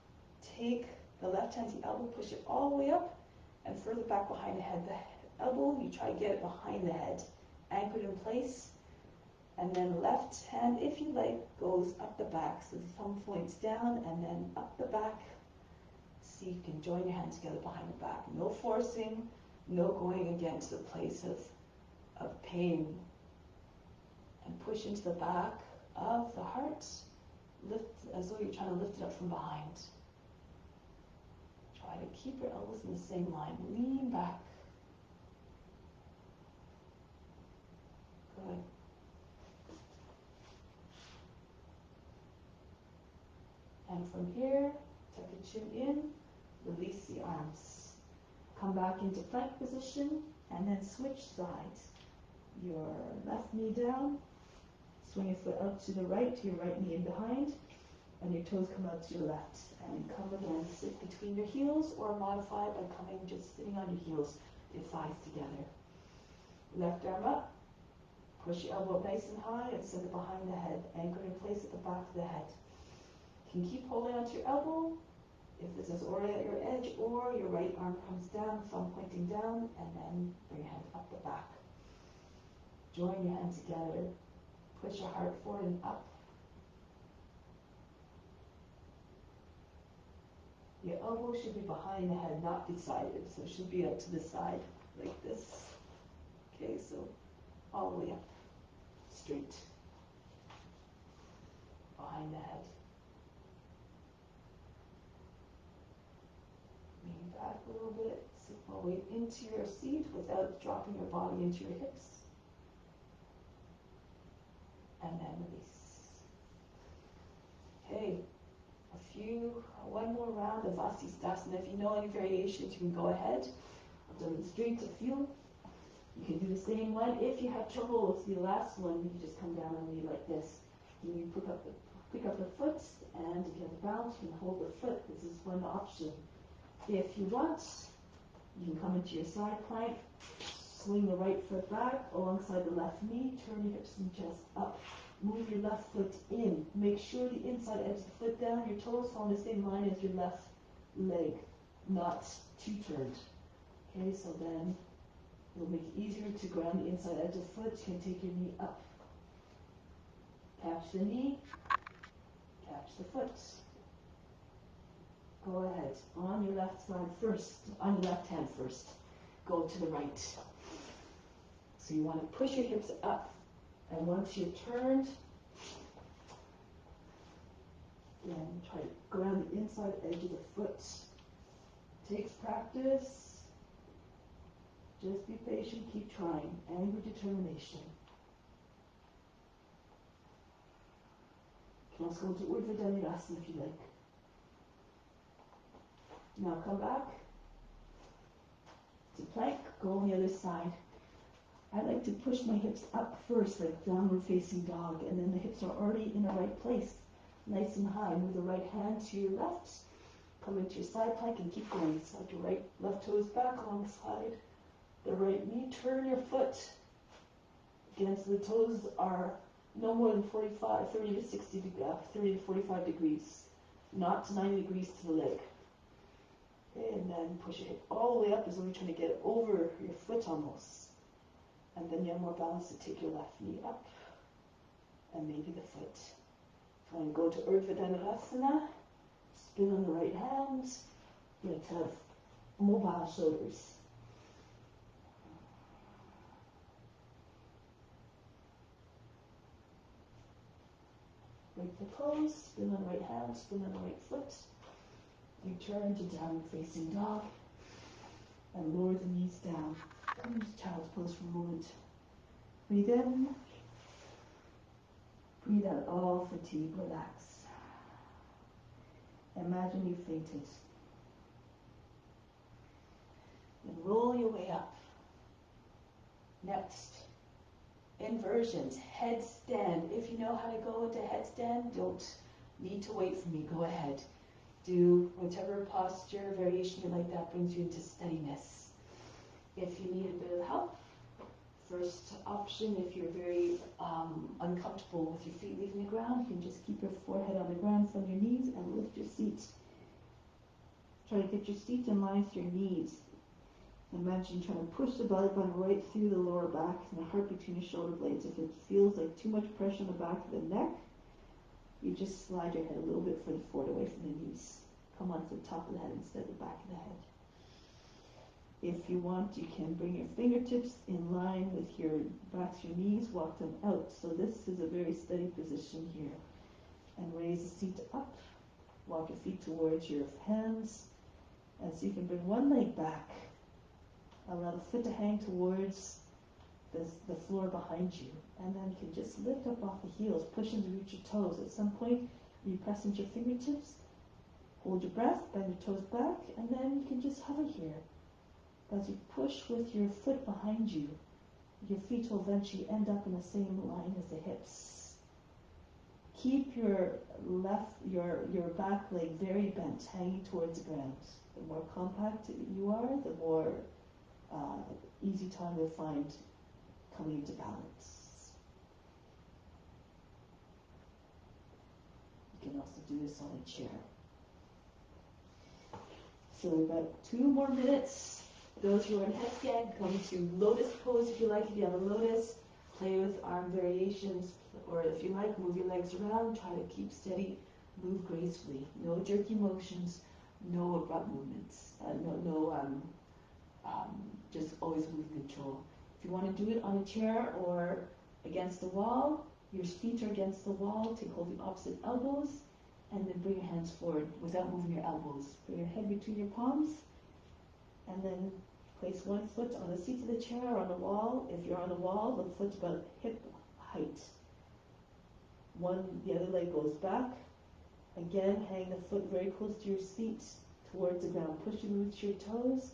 Take the left hand to the elbow, push it all the way up and further back behind the head. The elbow, you try to get it behind the head, anchored in place. And then left hand, if you like, goes up the back. So the thumb points down and then up the back. See if you can join your hands together behind the back. No forcing, no going again to the place of pain. And push into the back of the heart. Lift as though you're trying to lift it up from behind. Try to keep your elbows in the same line. Lean back. Good. And from here, tuck your chin in, release the arms. Come back into plank position, and then switch sides. Your left knee down, swing your foot out to the right, your right knee in behind, and your toes come out to your left. And come again, sit between your heels, or modify it by coming, just sitting on your heels, your thighs together. Left arm up, push your elbow up nice and high, and send it behind the head, anchored in place at the back of the head. You can keep holding onto your elbow, if this is already at your edge, or your right arm comes down, thumb pointing down, and then bring your hand up the back. Join your hands together, push your heart forward and up. Your elbow should be behind the head, not beside it, so it should be up to the side, like this. Okay, so all the way up, straight, behind the head. Lean back a little bit, sit all the way into your seat without dropping your body into your hips. And then release. Okay, one more round of Vasisthasana. If you know any variations, you can go ahead. I'll demonstrate to feel. You can do the same one. If you have trouble with the last one, you can just come down on me like this. You pick up the foot, and if you have the balance, you can hold the foot. This is one option. If you want, you can come into your side plank, swing the right foot back alongside the left knee, turn your hips and chest up. Move your left foot in. Make sure the inside edge of the foot down, your toes fall in the same line as your left leg, not too turned. Okay, so then it'll make it easier to ground the inside edge of the foot. You can take your knee up. Catch the knee, catch the foot. Go ahead, on your left side first, on your left hand first. Go to the right. So you want to push your hips up. And once you're turned, then try to ground the inside edge of the foot. Takes practice. Just be patient, keep trying. Anger, determination. You can also go to Urdhva Dhanurasana if you like. Now come back to plank, go on the other side. I like to push my hips up first, like downward facing dog, and then the hips are already in the right place, nice and high. Move the right hand to your left, come into your side plank and keep going. Slide your left toes back alongside the right knee. Turn your foot again so the toes are no more than 30 to 45 degrees, not 90 degrees to the leg. Okay, and then push your hip all the way up as though you're trying to get over your foot almost. And then you have more balance to take your left knee up and maybe the foot. If you want to go to Urdhva Dhanurasana, spin on the right hand. You like to have mobile shoulders. Break the toes, spin on the right hand, spin on the right foot. You turn to downward facing dog and lower the knees down. Come into child's pose for a moment. Breathe in. Breathe out all fatigue, relax. Imagine you fainted. And roll your way up. Next, inversions, headstand. If you know how to go into headstand, don't need to wait for me, go ahead. Do whatever posture, variation you like that brings you into steadiness. If you need a bit of help, first option, if you're very uncomfortable with your feet leaving the ground, you can just keep your forehead on the ground from your knees and lift your seat. Try to get your seat in line with your knees. Imagine trying to push the belly button right through the lower back and the heart between your shoulder blades. If it feels like too much pressure on the back of the neck, you just slide your head a little bit further forward away from the knees. Come onto the top of the head instead of the back of the head. If you want, you can bring your fingertips in line with your backs of your knees, walk them out. So this is a very steady position here. And raise the seat up. Walk your feet towards your hands. And so you can bring one leg back. Allow the foot to hang towards the floor behind you. And then you can just lift up off the heels, push into reach your toes. At some point, you press into your fingertips, hold your breath, bend your toes back, and then you can just hover here. As you push with your foot behind you, your feet will eventually end up in the same line as the hips. Keep your back leg very bent, hanging towards the ground. The more compact you are, the more easy time you'll find coming into balance. You can also do this on a chair. So we've got 2 more minutes. Those who are in head scan, come to lotus pose if you like. If you have a lotus, play with arm variations, or if you like, move your legs around. Try to keep steady, move gracefully. No jerky motions, no abrupt movements. Just always move in control. If you want to do it on a chair or against the wall, your feet are against the wall. Take hold of the opposite elbows, and then bring your hands forward without moving your elbows. Bring your head between your palms, and then place one foot on the seat of the chair or on the wall. If you're on the wall, the foot's about hip height. The other leg goes back. Again, hang the foot very close to your seat towards the ground. Push your roots to your toes.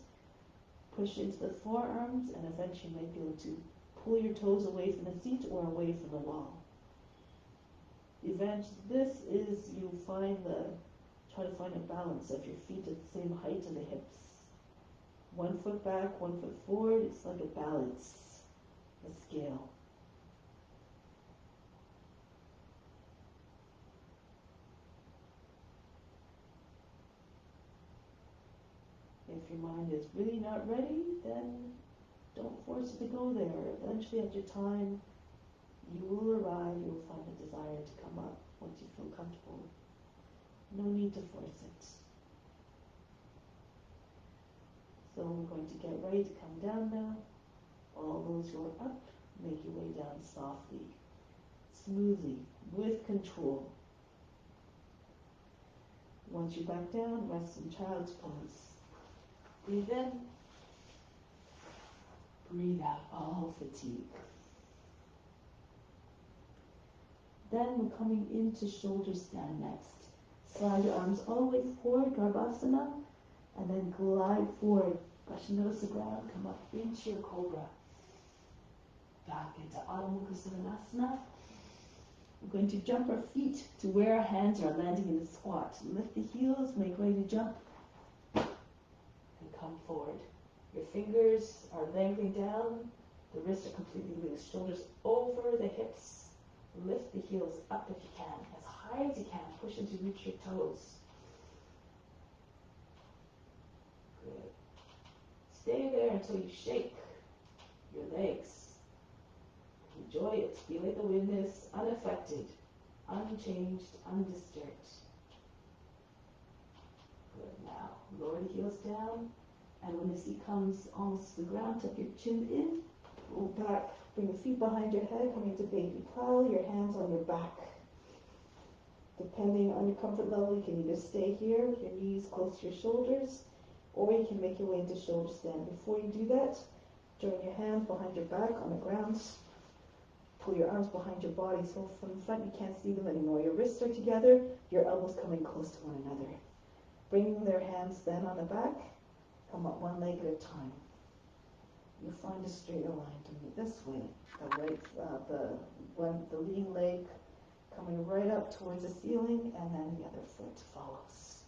Push into the forearms, and eventually you might be able to pull your toes away from the seat or away from the wall. This is, try to find a balance of your feet at the same height as the hips. 1 foot back, 1 foot forward. It's like a balance, a scale. If your mind is really not ready, then don't force it to go there. Eventually, at your time, you will arrive. You will find a desire to come up once you feel comfortable. No need to force it. So we're going to get ready to come down now. All those who are up, make your way down softly, smoothly, with control. Once you're back down, rest in child's pose. Breathe in. Breathe out all fatigue. Then we're coming into shoulder stand next. Slide your arms all the way forward, Garbhasana, and then glide forward. Brush your nose to the ground, come up into your cobra. Back into Adho Mukha Svanasana. We're going to jump our feet to where our hands are landing in the squat. Lift the heels, make ready to jump, and come forward. Your fingers are dangling down, the wrists are completely loose. Shoulders over the hips. Lift the heels up if you can, as high as you can. Push into reach your toes. Good. Stay there until you shake your legs. Enjoy it. Feel like the wind is unaffected, unchanged, undisturbed. Good. Now, lower the heels down, and when the seat comes almost to the ground, tuck your chin in, roll back, bring the feet behind your head, coming into baby plow, your hands on your back. Depending on your comfort level, you can either stay here with your knees close to your shoulders, or you can make your way into shoulder stand. Before you do that, join your hands behind your back on the ground. Pull your arms behind your body, so from the front you can't see them anymore. Your wrists are together, your elbows coming close to one another. Bringing their hands then on the back, come up one leg at a time. You find a straighter line to move this way. The leading leg coming right up towards the ceiling, and then the other foot follows.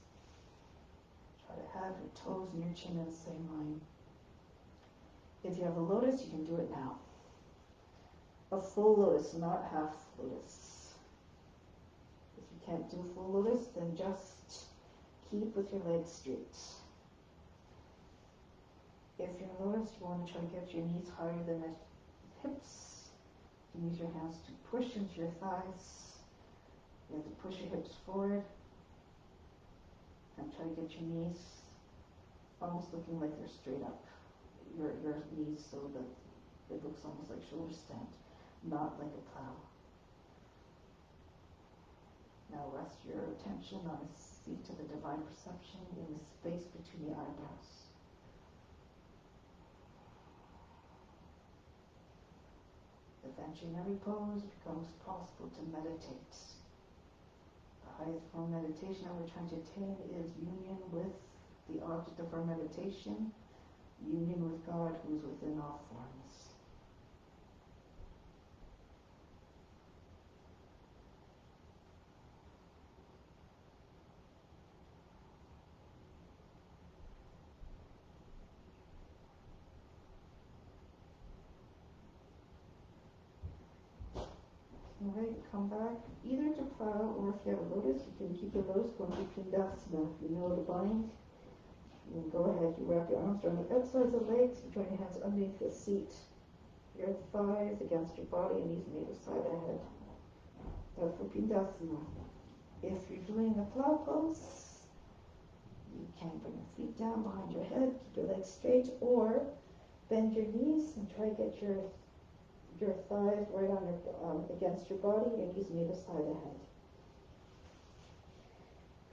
Try to have your toes and your chin in the same line. If you have a lotus, you can do it now. A full lotus, not half lotus. If you can't do full lotus, then just keep with your legs straight. If you're lowest, you want to try to get your knees higher than the hips. Use your hands to push into your thighs. You have to push your hips forward and try to get your knees almost looking like they're straight up. Your knees so that it looks almost like shoulder stand, not like a plow. Now rest your attention on a seat of the divine perception in the space between the eyebrows. Eventually, in every pose, it becomes possible to meditate. The highest form of meditation that we're trying to attain is union with the object of our meditation, union with God who is within all forms. Alright, come back either to plow or if you have a lotus, you can keep your lotus going to Pindasana. If you know the bind, you can go ahead, you wrap your arms around the outsides of the legs, you join your hands underneath the seat, your thighs against your body, and knees on either side ahead. That's for Pindasana. If you're doing a plow pose, you can bring your feet down behind your head, keep your legs straight, or bend your knees and try to get your thighs right on your against your body, your knees on either side ahead.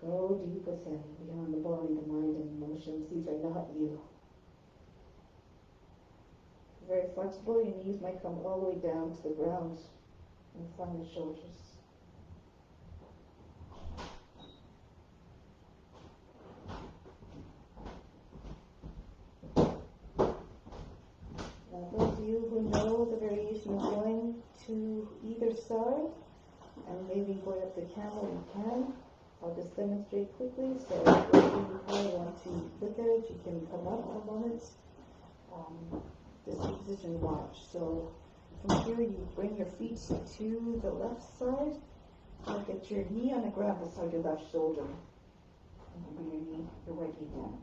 Go deep within, beyond the body, the mind, and emotions. These are not you. Very flexible, your knees might come all the way down to the ground in front of the shoulders. Now, those of you who know the variation of going to either side, and maybe going up the camel, you can. I'll just demonstrate quickly. So if you probably want to look at it, you can come up a moment. This position, watch. So from here, you bring your feet to the left side. Look at your knee on the ground beside your left shoulder. And you bring your right knee down.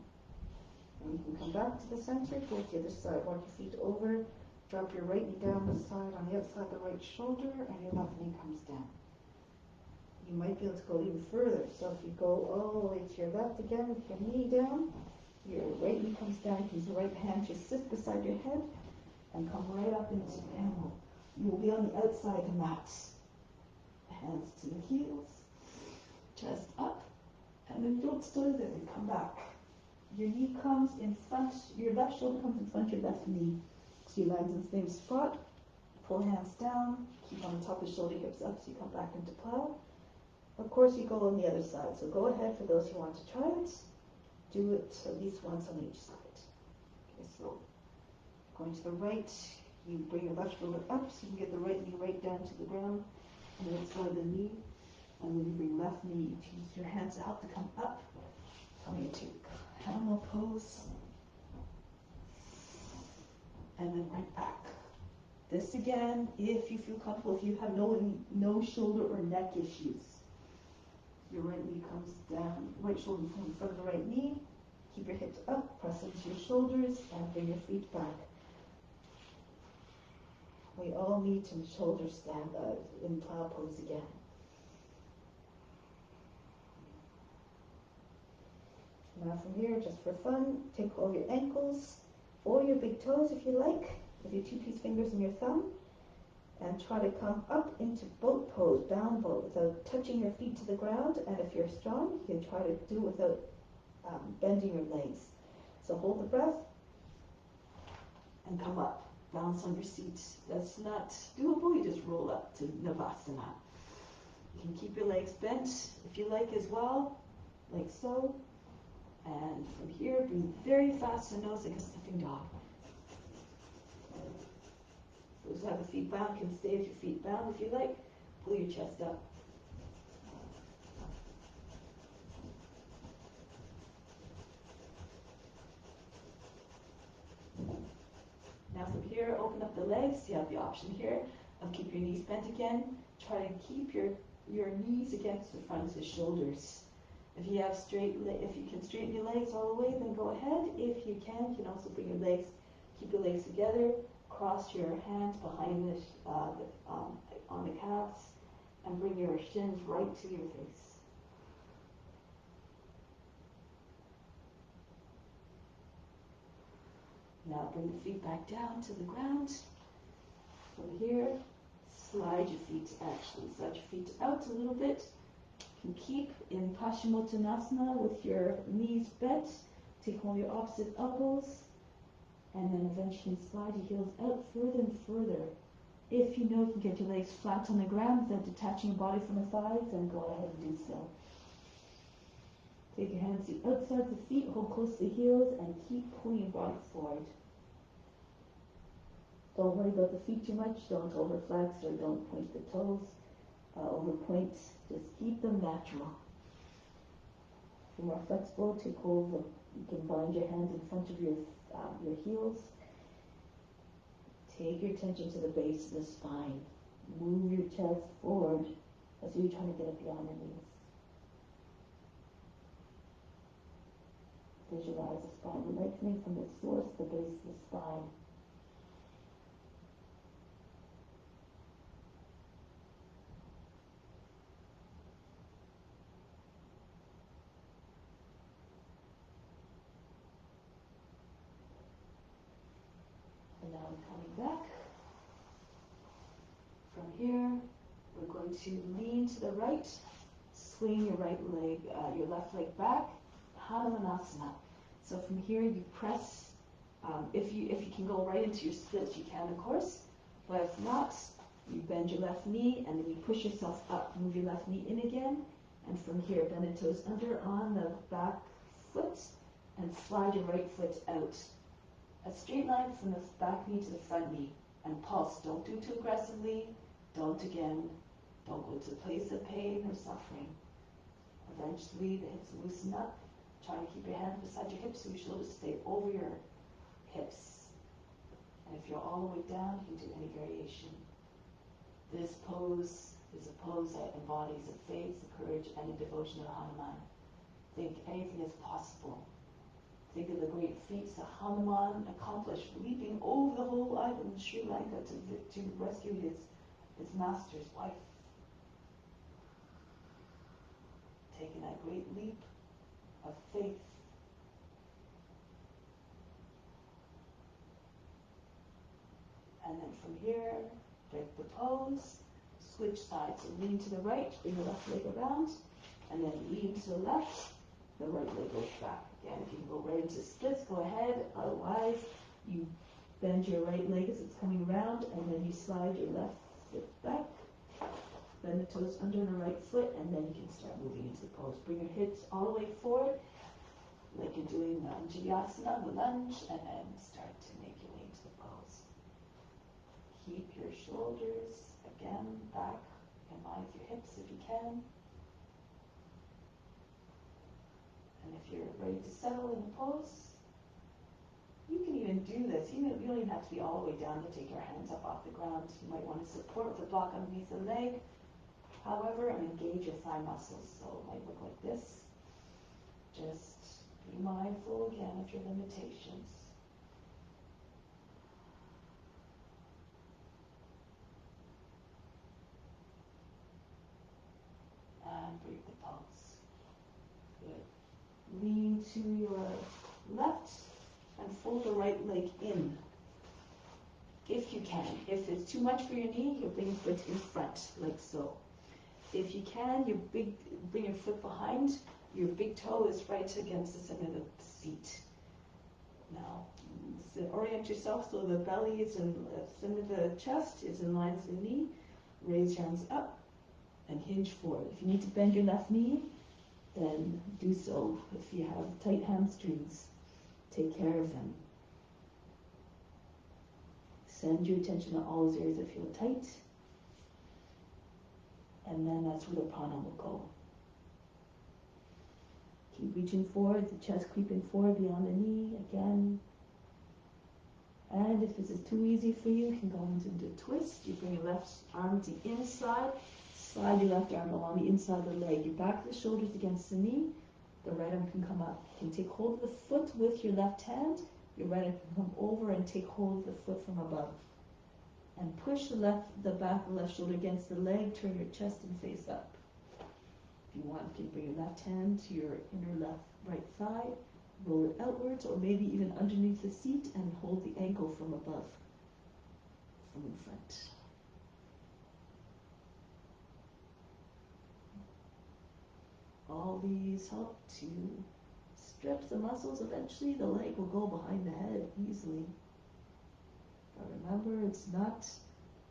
And you can come back to the center, go to the other side. Walk your feet over, drop your right knee down the side on the outside of the right shoulder, and your left knee comes down. You might be able to go even further. So if you go all the way to your left again with your knee down, your right knee comes down, use the right hand to sit beside your head, and come right up into camel. You will be on the outside of the mat. Hands to the heels, chest up, and then you don't stay there, you come back. Your knee comes in front, your left shoulder comes in front of your left knee. So you land in the same spot, pull hands down, keep on the top of the shoulder, hips up, so you come back into plow. Of course, you go on the other side, so go ahead for those who want to try it. Do it at least once on each side. Okay, so going to the right, you bring your left shoulder up so you can get the right knee right down to the ground on the outside of the knee. And then you bring left knee, you use your hands to help to come up. Coming into camel pose. And then right back. This again, if you feel comfortable, if you have no shoulder or neck issues. Your right knee comes down, right shoulder comes in front of the right knee. Keep your hips up, press into your shoulders, and bring your feet back. We all need to shoulder stand in plow pose again. Now from here, just for fun, take all your ankles or your big toes if you like, with your 2 fingers and your thumb, and try to come up into boat pose, down boat, without touching your feet to the ground. And if you're strong, you can try to do it without bending your legs. So hold the breath and come up. Balance on your seat. That's not doable. You just roll up to Navasana. You can keep your legs bent if you like as well, like so. And from here, breathe very fast in the nose like a sniffing dog. Those who have the feet bound can stay with your feet bound if you like. Pull your chest up. Now from here, open up the legs. You have the option here of keep your knees bent again. Try to keep your knees against the front of the shoulders. If you have if you can straighten your legs all the way, then go ahead. If you can also bring your legs, keep your legs together, cross your hands behind on the calves, and bring your shins right to your face. Now bring the feet back down to the ground. From here, slide your feet out a little bit. You can keep in Paschimottanasana with your knees bent. Take all your opposite elbows, and then eventually slide your heels out further and further. If you know you can get your legs flat on the ground without detaching your body from the thighs, then go ahead and do so. Take your hands to the outside of the feet, hold close to the heels, and keep pulling your body forward. Don't worry about the feet too much. Don't overflex or don't point the toes. Overpoint. Just keep them natural. If you're more flexible, take hold of. You can bind your hands in front of your heels. Take your attention to the base of the spine. Move your chest forward as you're trying to get it beyond your knees. Visualize the spine lengthening from the source to the base of the spine. And now we're coming back. From here, we're going to lean to the right, swing your right leg, your left leg back, Hanumanasana. So from here you press, if you can go right into your splits, you can of course, but if not, you bend your left knee and then you push yourself up, move your left knee in again, and from here bend the toes under on the back foot and slide your right foot out. A straight line from the back knee to the front knee, and pulse. Don't do too aggressively. Don't go to a place of pain or suffering. Eventually the hips loosen up. Try to keep your hands beside your hips so your shoulders stay over your hips. And if you're all the way down, you can do any variation. This pose is a pose that embodies the faith, the courage, and the devotion of Hanuman. Think anything is possible. Think of the great feats that Hanuman accomplished, leaping over the whole island of Sri Lanka to rescue his master's wife. Taking that great leap of faith. And then from here, break the pose, switch sides. So lean to the right, bring the left leg around, and then lean to the left, the right leg goes back. Again, if you can go right into splits, go ahead. Otherwise, you bend your right leg as it's coming around, and then you slide your left foot back. Bend the toes under the right foot, and then you can start moving into the pose. Bring your hips all the way forward, like you're doing Anjali-asana, the lunge, and then start to make your way into the pose. Keep your shoulders, again, back in line with your hips if you can. And if you're ready to settle in the pose, you can even do this. You don't even have to be all the way down to take your hands up off the ground. You might want to support with a block underneath the leg. However, and engage your thigh muscles. So it might look like this. Just be mindful again of your limitations. And break the pulse. Good. Lean to your left and fold the right leg in. If you can. If it's too much for your knee, you bring your foot in front, like so. If you can, bring your foot behind. Your big toe is right against the center of the seat. Now, orient yourself so the belly is in the center of the chest, is in line with the knee. Raise your hands up and hinge forward. If you need to bend your left knee, then do so. If you have tight hamstrings, take care of them. Send your attention to all those areas that feel tight. And then that's where the prana will go. Keep reaching forward, the chest creeping forward beyond the knee again. And if this is too easy for you, you can go into a twist. You bring your left arm to the inside, slide your left arm along the inside of the leg. You back the shoulders against the knee, The right arm can come up. You can take hold of the foot with your left hand. Your right arm can come over and take hold of the foot from above. And push the back of the left shoulder against the leg. Turn your chest and face up. If you want, you can bring your left hand to your inner right thigh. Roll it outwards, or maybe even underneath the seat, and hold the ankle from above, from in front. All these help to stretch the muscles. Eventually the leg will go behind the head easily. But remember, it's not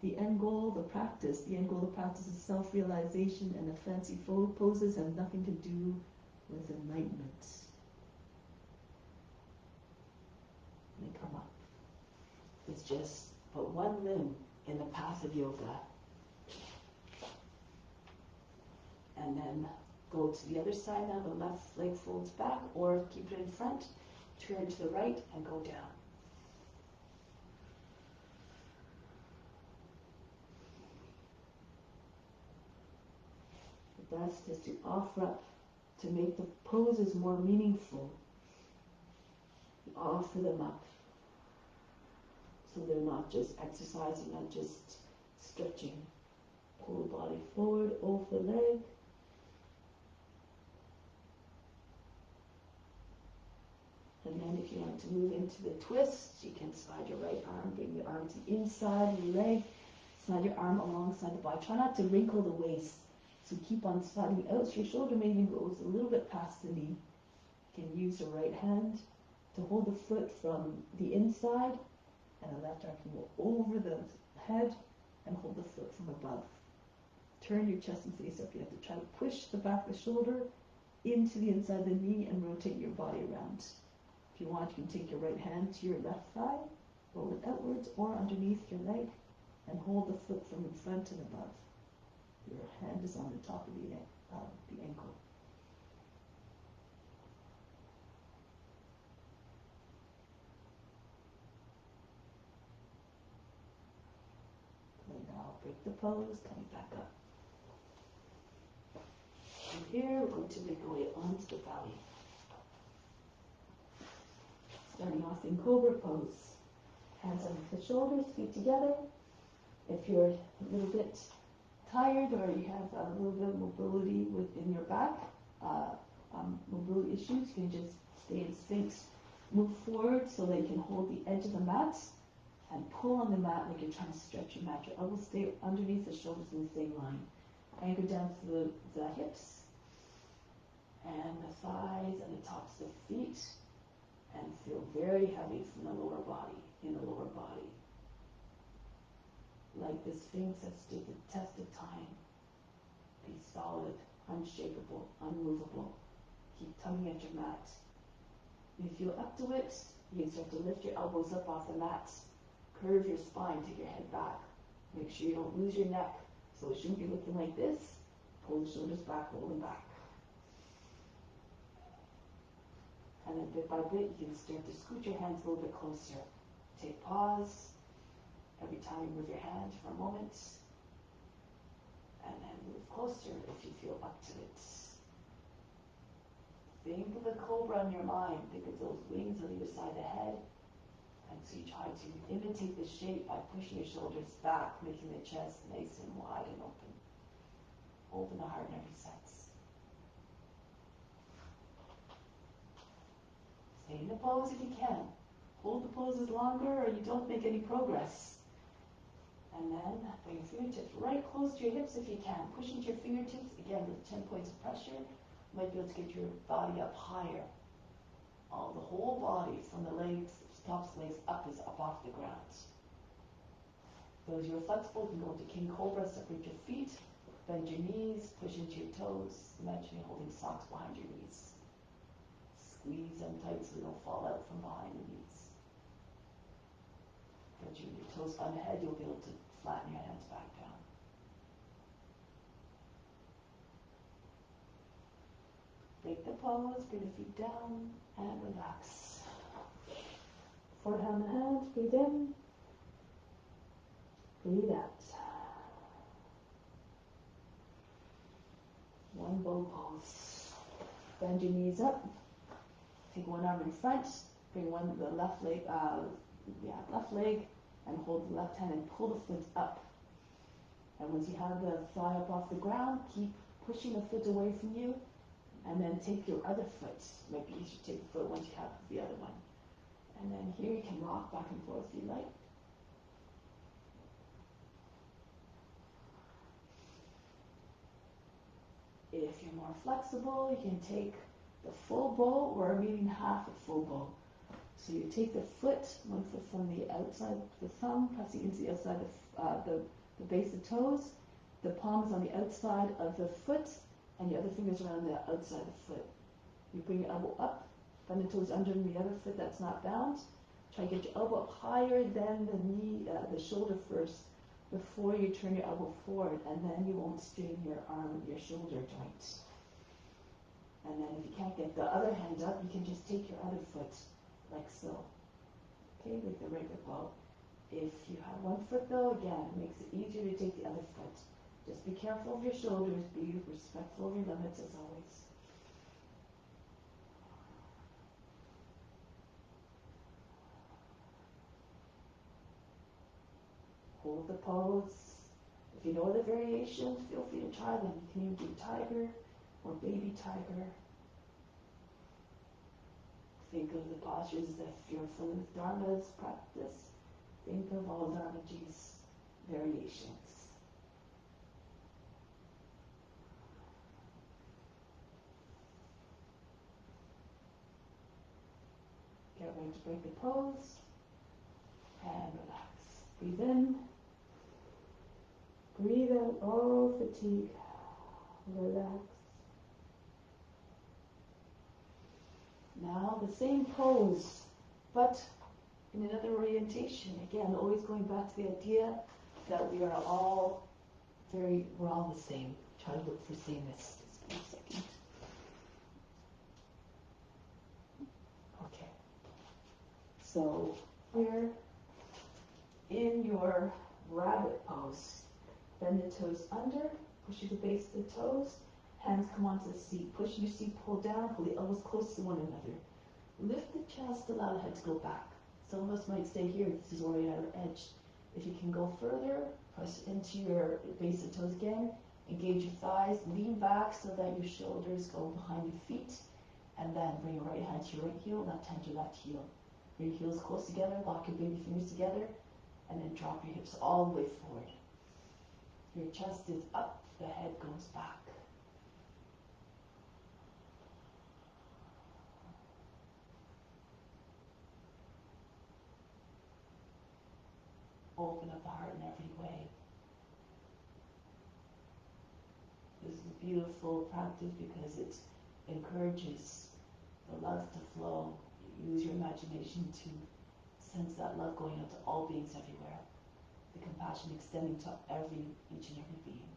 the end goal of the practice. The end goal of the practice is self-realization, and the fancy poses have nothing to do with enlightenment. And they come up. It's just but one limb in the path of yoga. And then go to the other side now. The left leg folds back, or keep it in front. Turn to the right and go down. The best is to offer up, to make the poses more meaningful. Offer them up. So they're not just exercising, not just stretching. Pull the body forward over the leg. And then if you want to move into the twist, you can slide your right arm, bring your arm to the inside of your leg, slide your arm alongside the body. Try not to wrinkle the waist. So keep on sliding out, so your shoulder maybe goes a little bit past the knee. You can use your right hand to hold the foot from the inside, and the left arm can go over the head and hold the foot from above. Turn your chest and face up. You have to try to push the back of the shoulder into the inside of the knee and rotate your body around. If you want, you can take your right hand to your left thigh, roll it outwards or underneath your leg, and hold the foot from in front and above. Your hand is on the top of the ankle. And now break the pose, coming back up. From here, we're going to make our way onto the belly. Starting off in cobra pose. Hands underneath the shoulders, feet together. If you're a little bit tired or you have a little bit of mobility within your back, mobility issues, you can just stay in Sphinx. Move forward so that you can hold the edge of the mat and pull on the mat like you're trying to stretch your mat. Your elbows stay underneath the shoulders in the same line. Anchor down to the hips and the thighs and the tops of the feet, and feel very heavy from the lower body, in the lower body. Like the Sphinx has stood the test of time. Be solid, unshakable, unmovable. Keep tugging at your mat. If you feel up to it, you can start to lift your elbows up off the mat. Curve your spine, take your head back. Make sure you don't lose your neck. So it shouldn't be looking like this. Pull the shoulders back, roll them back. And then bit by bit, you can start to scoot your hands a little bit closer. Take pause every time you move your hand for a moment. And then move closer if you feel up to it. Think of the cobra in your mind. Think of those wings on either side of the head. And so you try to imitate the shape by pushing your shoulders back, making the chest nice and wide and open. Open the heart in every sense. Stay in the pose if you can. Hold the poses longer or you don't make any progress. And then bring your fingertips right close to your hips if you can. Push into your fingertips, again with 10 points of pressure. You might be able to get your body up higher. The whole body from the legs, tops of the legs up is up off the ground. Those who are flexible can go into King Cobra, separate your feet, bend your knees, push into your toes. Imagine you're holding socks behind your knees. Squeeze them tight so they don't fall out from behind the knees. Get your toes on the head, you'll be able to flatten your hands back down. Break the pose, bring the feet down, and relax. Forehead on the hands, breathe in, breathe out. One bow pose. Bend your knees up. Take one arm in front. Bring the left leg, and hold the left hand and pull the foot up. And once you have the thigh up off the ground, keep pushing the foot away from you, and then take your other foot. Maybe you should take the foot once you have the other one. And then here you can rock back and forth if you like. If you're more flexible, you can take the full bow or meaning half a full bow. So you take the foot, one foot from the outside of the thumb, pressing into the outside of the base of the toes. The palm is on the outside of the foot, and your other fingers are on the outside of the foot. You bring your elbow up, bend the toes under the other foot that's not bound. Try to get your elbow up higher than the knee, the shoulder first, before you turn your elbow forward, and then you won't strain your arm, your shoulder joint. And then if you can't get the other hand up, you can just take your other foot, like so. Okay, like the regular bow. If you have one foot though, again, it makes it easier to take the other foot. Just be careful of your shoulders, be respectful of your limits as always. Hold the pose. If you know the variations, feel free to try them. You can even do tiger or baby tiger. Think of the postures as if you're from the Dharma's practice. Think of all Dharmaji's variations. Get ready to break the pose and relax. Breathe in. Breathe out all fatigue. Relax. Now the same pose, but in another orientation. Again, always going back to the idea that we are all we're all the same. Try to look for sameness. Just give me a second. Okay. So here in your rabbit pose, bend the toes under, push the base of the toes, hands come onto the seat. Push your seat, pull down, pull the elbows close to one another. Lift the chest, allow the head to go back. Some of us might stay here, this is already at our edge. If you can go further, press into your base of toes again, engage your thighs, lean back so that your shoulders go behind your feet, and then bring your right hand to your right heel, left hand to your left heel. Bring your heels close together, lock your baby fingers together, and then drop your hips all the way forward. Your chest is up, the head goes back. Open up the heart in every way. This is a beautiful practice because it encourages the love to flow. Use your imagination to sense that love going out to all beings everywhere. The compassion extending to each and every being.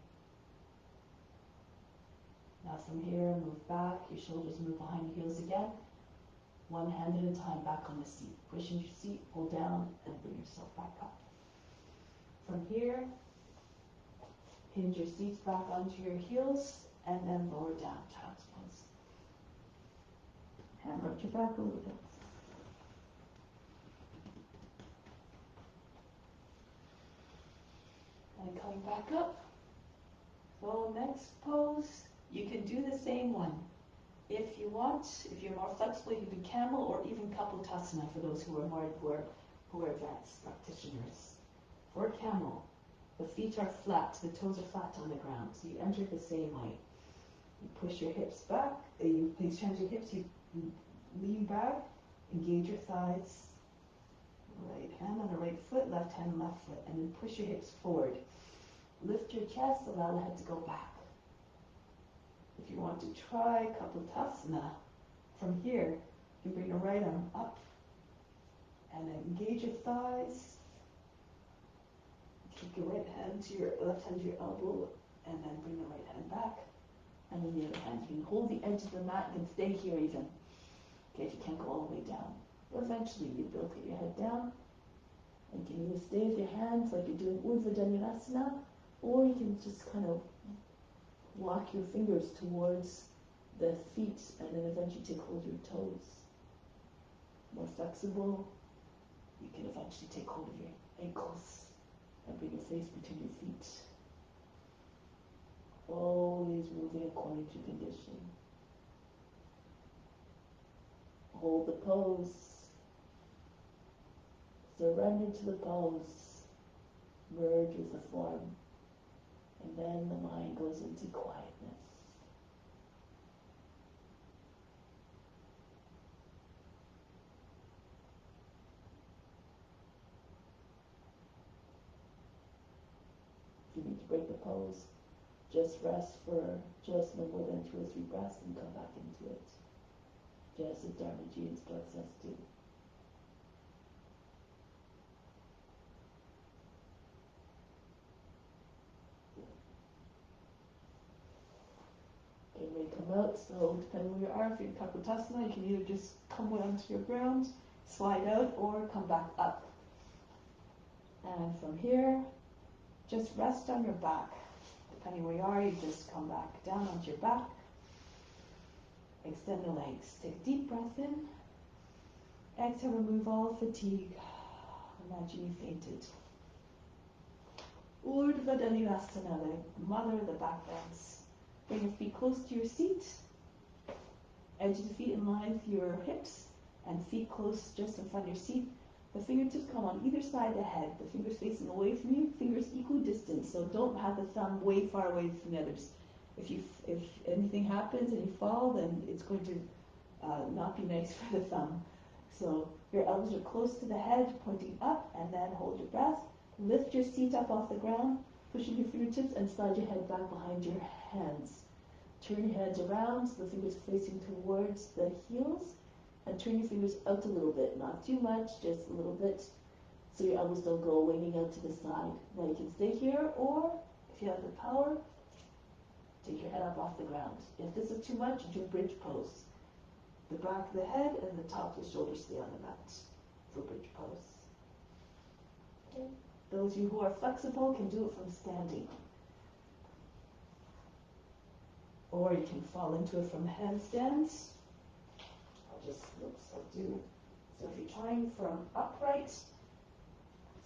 Now from here, move back. Your shoulders move behind your heels again. One hand at a time back on the seat. Push into your seat, pull down, and bring yourself back up. From here, hinge your seats back onto your heels, and then lower down, child's pose. And rotate your back a little bit. And coming back up. So next pose, you can do the same one. If you want, if you're more flexible, you can do camel or even kapotasana for those who are advanced practitioners. For camel, the feet are flat, the toes are flat on the ground, so you enter the same way. You push your hips back, you exchange your hips, you lean back, engage your thighs, right hand on the right foot, left hand on left foot, and then push your hips forward. Lift your chest, allow the head to go back. If you want to try kapotasana, from here, you bring your right arm up, and then engage your thighs. Keep your right hand to your left hand to your elbow, and then bring the right hand back. And then the other hand, you can hold the edge of the mat, you can stay here even. Okay, if you can't go all the way down. But eventually you'll be able to get your head down. And you can either stay with your hands like you're doing Urdhva Dhanurasana, or you can just kind of walk your fingers towards the feet, and then eventually take hold of your toes. More flexible, you can eventually take hold of your ankles and bring your face between your feet. Always moving according to condition. Hold the pose. Surrender to the pose. Merge with the form. And then the mind goes into quietness. If you need to break the pose, just rest for just no more than 2 or 3 breaths and come back into it. Just as Dharma instructs us to. Okay, ready to come out. So depending where you are, if you're in Kapotasana, you can either just come onto your ground, slide out, or come back up. And from here, just rest on your back. Depending where you are, you just come back down onto your back. Extend the legs. Take a deep breath in. Exhale, remove all fatigue. Imagine you fainted. Urdhva Dhanurasana, the mother of the back bends. Bring your feet close to your seat. Edge of the feet in line with your hips, and feet close just in front of your seat. The fingertips come on either side of the head. The fingers facing away from you, fingers equal distance. So don't have the thumb way far away from the others. If anything happens and you fall, then it's going to not be nice for the thumb. So your elbows are close to the head, pointing up, and then hold your breath. Lift your seat up off the ground, pushing your fingertips, and slide your head back behind your hands. Turn your hands around, so the fingers facing towards the heels, and turn your fingers out a little bit. Not too much, just a little bit, so your elbows don't go winging out to the side. Now you can stay here, or if you have the power, take your head up off the ground. If this is too much, do bridge pose. The back of the head and the top of the shoulders stay on the mat for bridge pose. Okay. Those of you who are flexible can do it from standing. Or you can fall into it from handstands. I'll do. So if you're trying from upright,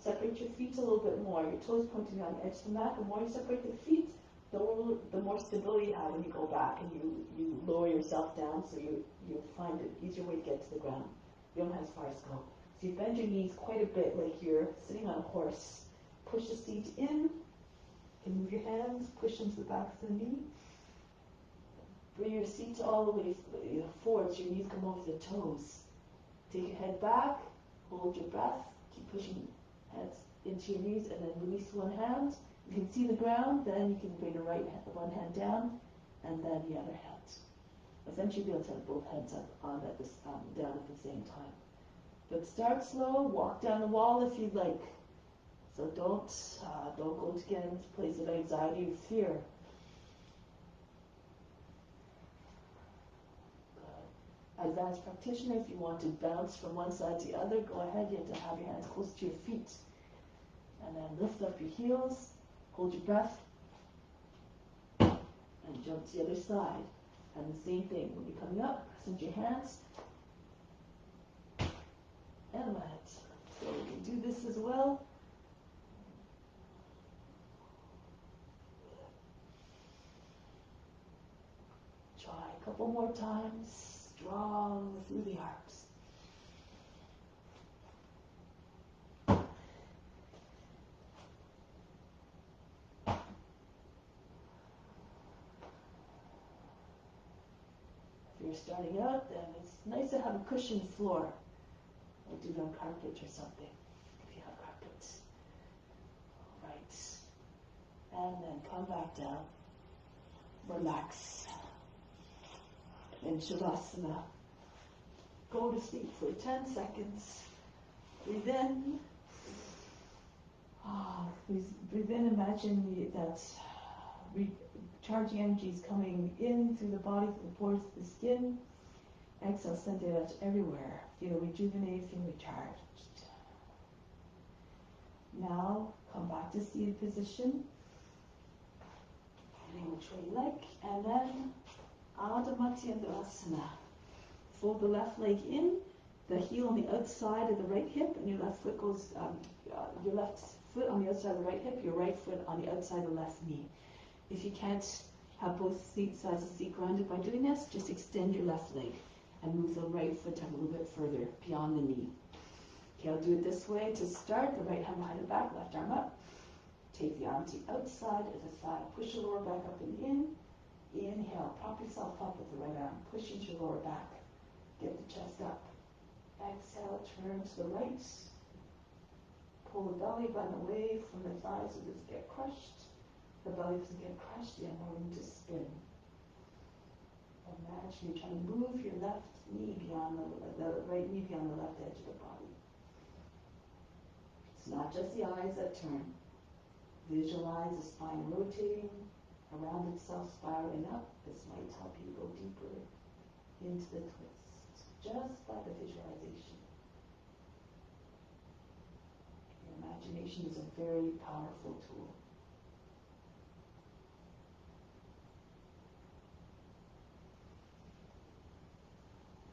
separate your feet a little bit more. Your toes pointing on the edge of the mat. The more you separate the feet, the more stability you have when you go back and you lower yourself down, so you find an easier way to get to the ground. You don't have as far as go. So you bend your knees quite a bit like you're sitting on a horse. Push the seat in. You can move your hands, push into the back of the knee. Bring your seat all the way forward so your knees come over the toes. Take your head back, hold your breath, keep pushing hands into your knees, and then release one hand. You can see the ground, then you can bring the one hand down, and then the other hand. Eventually you'll be able to have both hands up down at the same time. But start slow, walk down the wall if you'd like. So don't go to get into a place of anxiety or fear. Good. Advanced practitioner, if you want to bounce from one side to the other, go ahead. You have to have your hands close to your feet. And then lift up your heels, hold your breath, and jump to the other side. And the same thing, when you're coming up, press into your hands, and let. So we can do this as well. Try a couple more times, strong through the arms. If you're starting out, then it's nice to have a cushioned floor. Or do it on carpet or something, if you have carpet. All right. And then come back down. Relax. In Shavasana. Go to sleep for 10 seconds. Breathe in. Breathe in, imagine that recharging energy is coming in through the body, through the pores of the skin. Exhale, send it out everywhere. Feel rejuvenated, feel recharged. Now, come back to seated position. Any which way you like, and then Adho Matsyendrasana. Fold the left leg in, the heel on the outside of the right hip, and your left foot goes, your left foot on the outside of the right hip, your right foot on the outside of the left knee. If you can't have both sides of the seat grounded by doing this, just extend your left leg and move the right foot down a little bit further beyond the knee. Okay, I'll do it this way to start. The right hand behind the back, left arm up. Take the arm to the outside of the thigh. Push your lower back up and in. Inhale, prop yourself up with the right arm. Push into your lower back. Get the chest up. Exhale, turn to the right. Pull the belly button away from the thighs so it doesn't get crushed. The belly doesn't get crushed, you have more room to spin. Imagine you're trying to move your left knee beyond the right knee beyond the left edge of the body. It's not just the eyes that turn. Visualize the spine rotating around itself, spiraling up. This might help you go deeper into the twist, just by the visualization. Your imagination is a very powerful tool.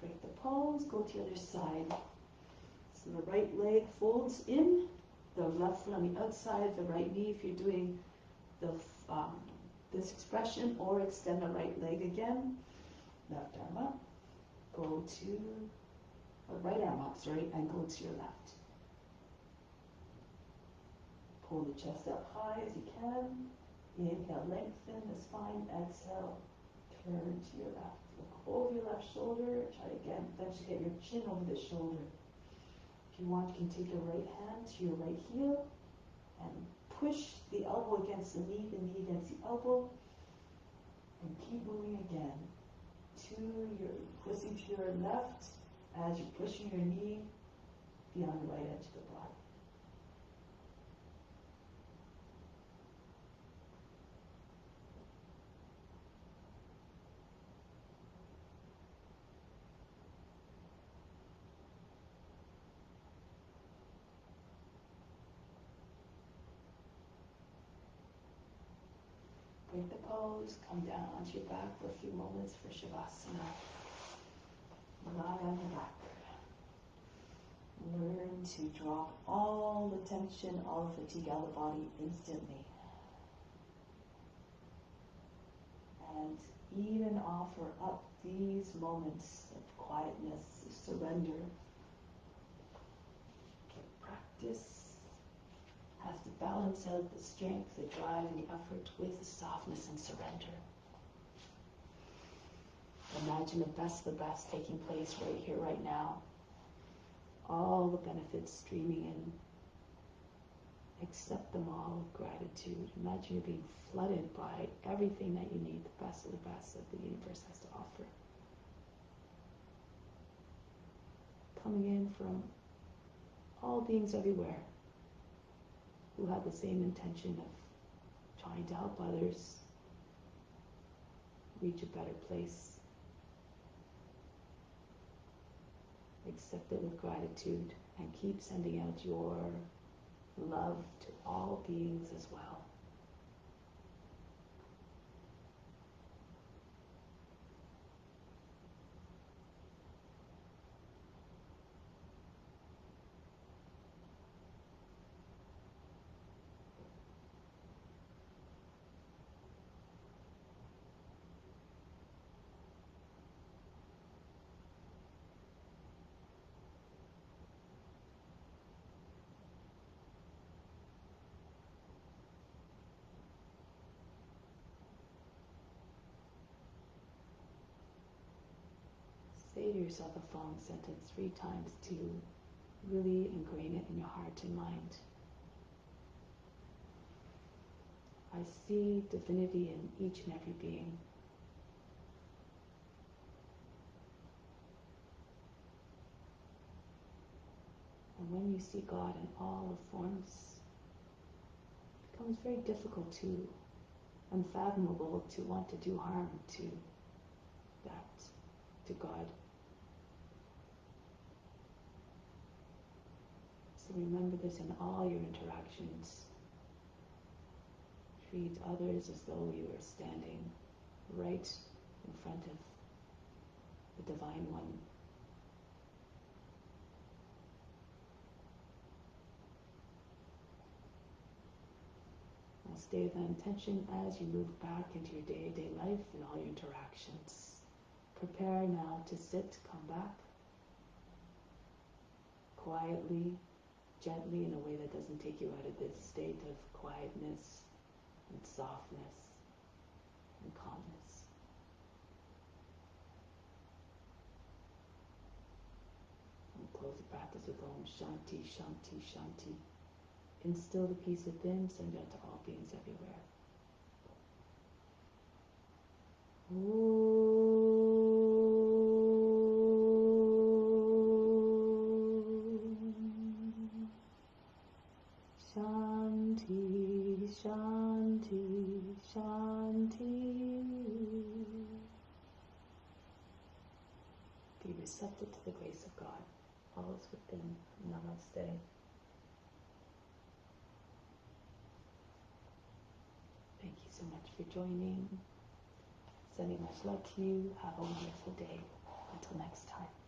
Break the pose, go to the other side. So the right leg folds in, the left foot on the outside of the right knee if you're doing the this expression, or extend the right leg again. Left arm up, go to, right arm up, sorry, and go to your left. Pull the chest up high as you can. Inhale, lengthen the spine. Exhale, turn to your left. Look over your left shoulder. Try again, eventually get your chin over the shoulder. If you want, you can take your right hand to your right heel and push the elbow against the knee against the elbow, and keep moving again to your, pushing to your left as you're pushing your knee beyond the right edge of the body. Break the pose, come down onto your back for a few moments for Shavasana. Lie on your back. Learn to drop all the tension, all the fatigue out of the body instantly. And even offer up these moments of quietness, of surrender. Practice has to balance out the strength, the drive, and the effort with the softness and surrender. Imagine the best taking place right here, right now. All the benefits streaming in. Accept them all with gratitude. Imagine you're being flooded by everything that you need, the best of the best that the universe has to offer. Coming in from all beings everywhere who have the same intention of trying to help others reach a better place. Accept it with gratitude and keep sending out your love to all beings as well. Say to yourself a following sentence 3 times to really ingrain it in your heart and mind. I see divinity in each and every being. And when you see God in all the forms, it becomes very difficult to, unfathomable to want to do harm to that, to God. So remember this in all your interactions. Treat others as though you are standing right in front of the Divine One. Now stay with that intention as you move back into your day-to-day life and all your interactions. Prepare now to sit, come back quietly, gently, in a way that doesn't take you out of this state of quietness and softness and calmness. And close the practice with Om Shanti, Shanti, Shanti. Instill the peace within, send it out to all beings everywhere. Shanti, Shanti, Shanti. Be receptive to the grace of God. All is within. Namaste. Thank you so much for joining. Sending much love to you. Have a wonderful day. Until next time.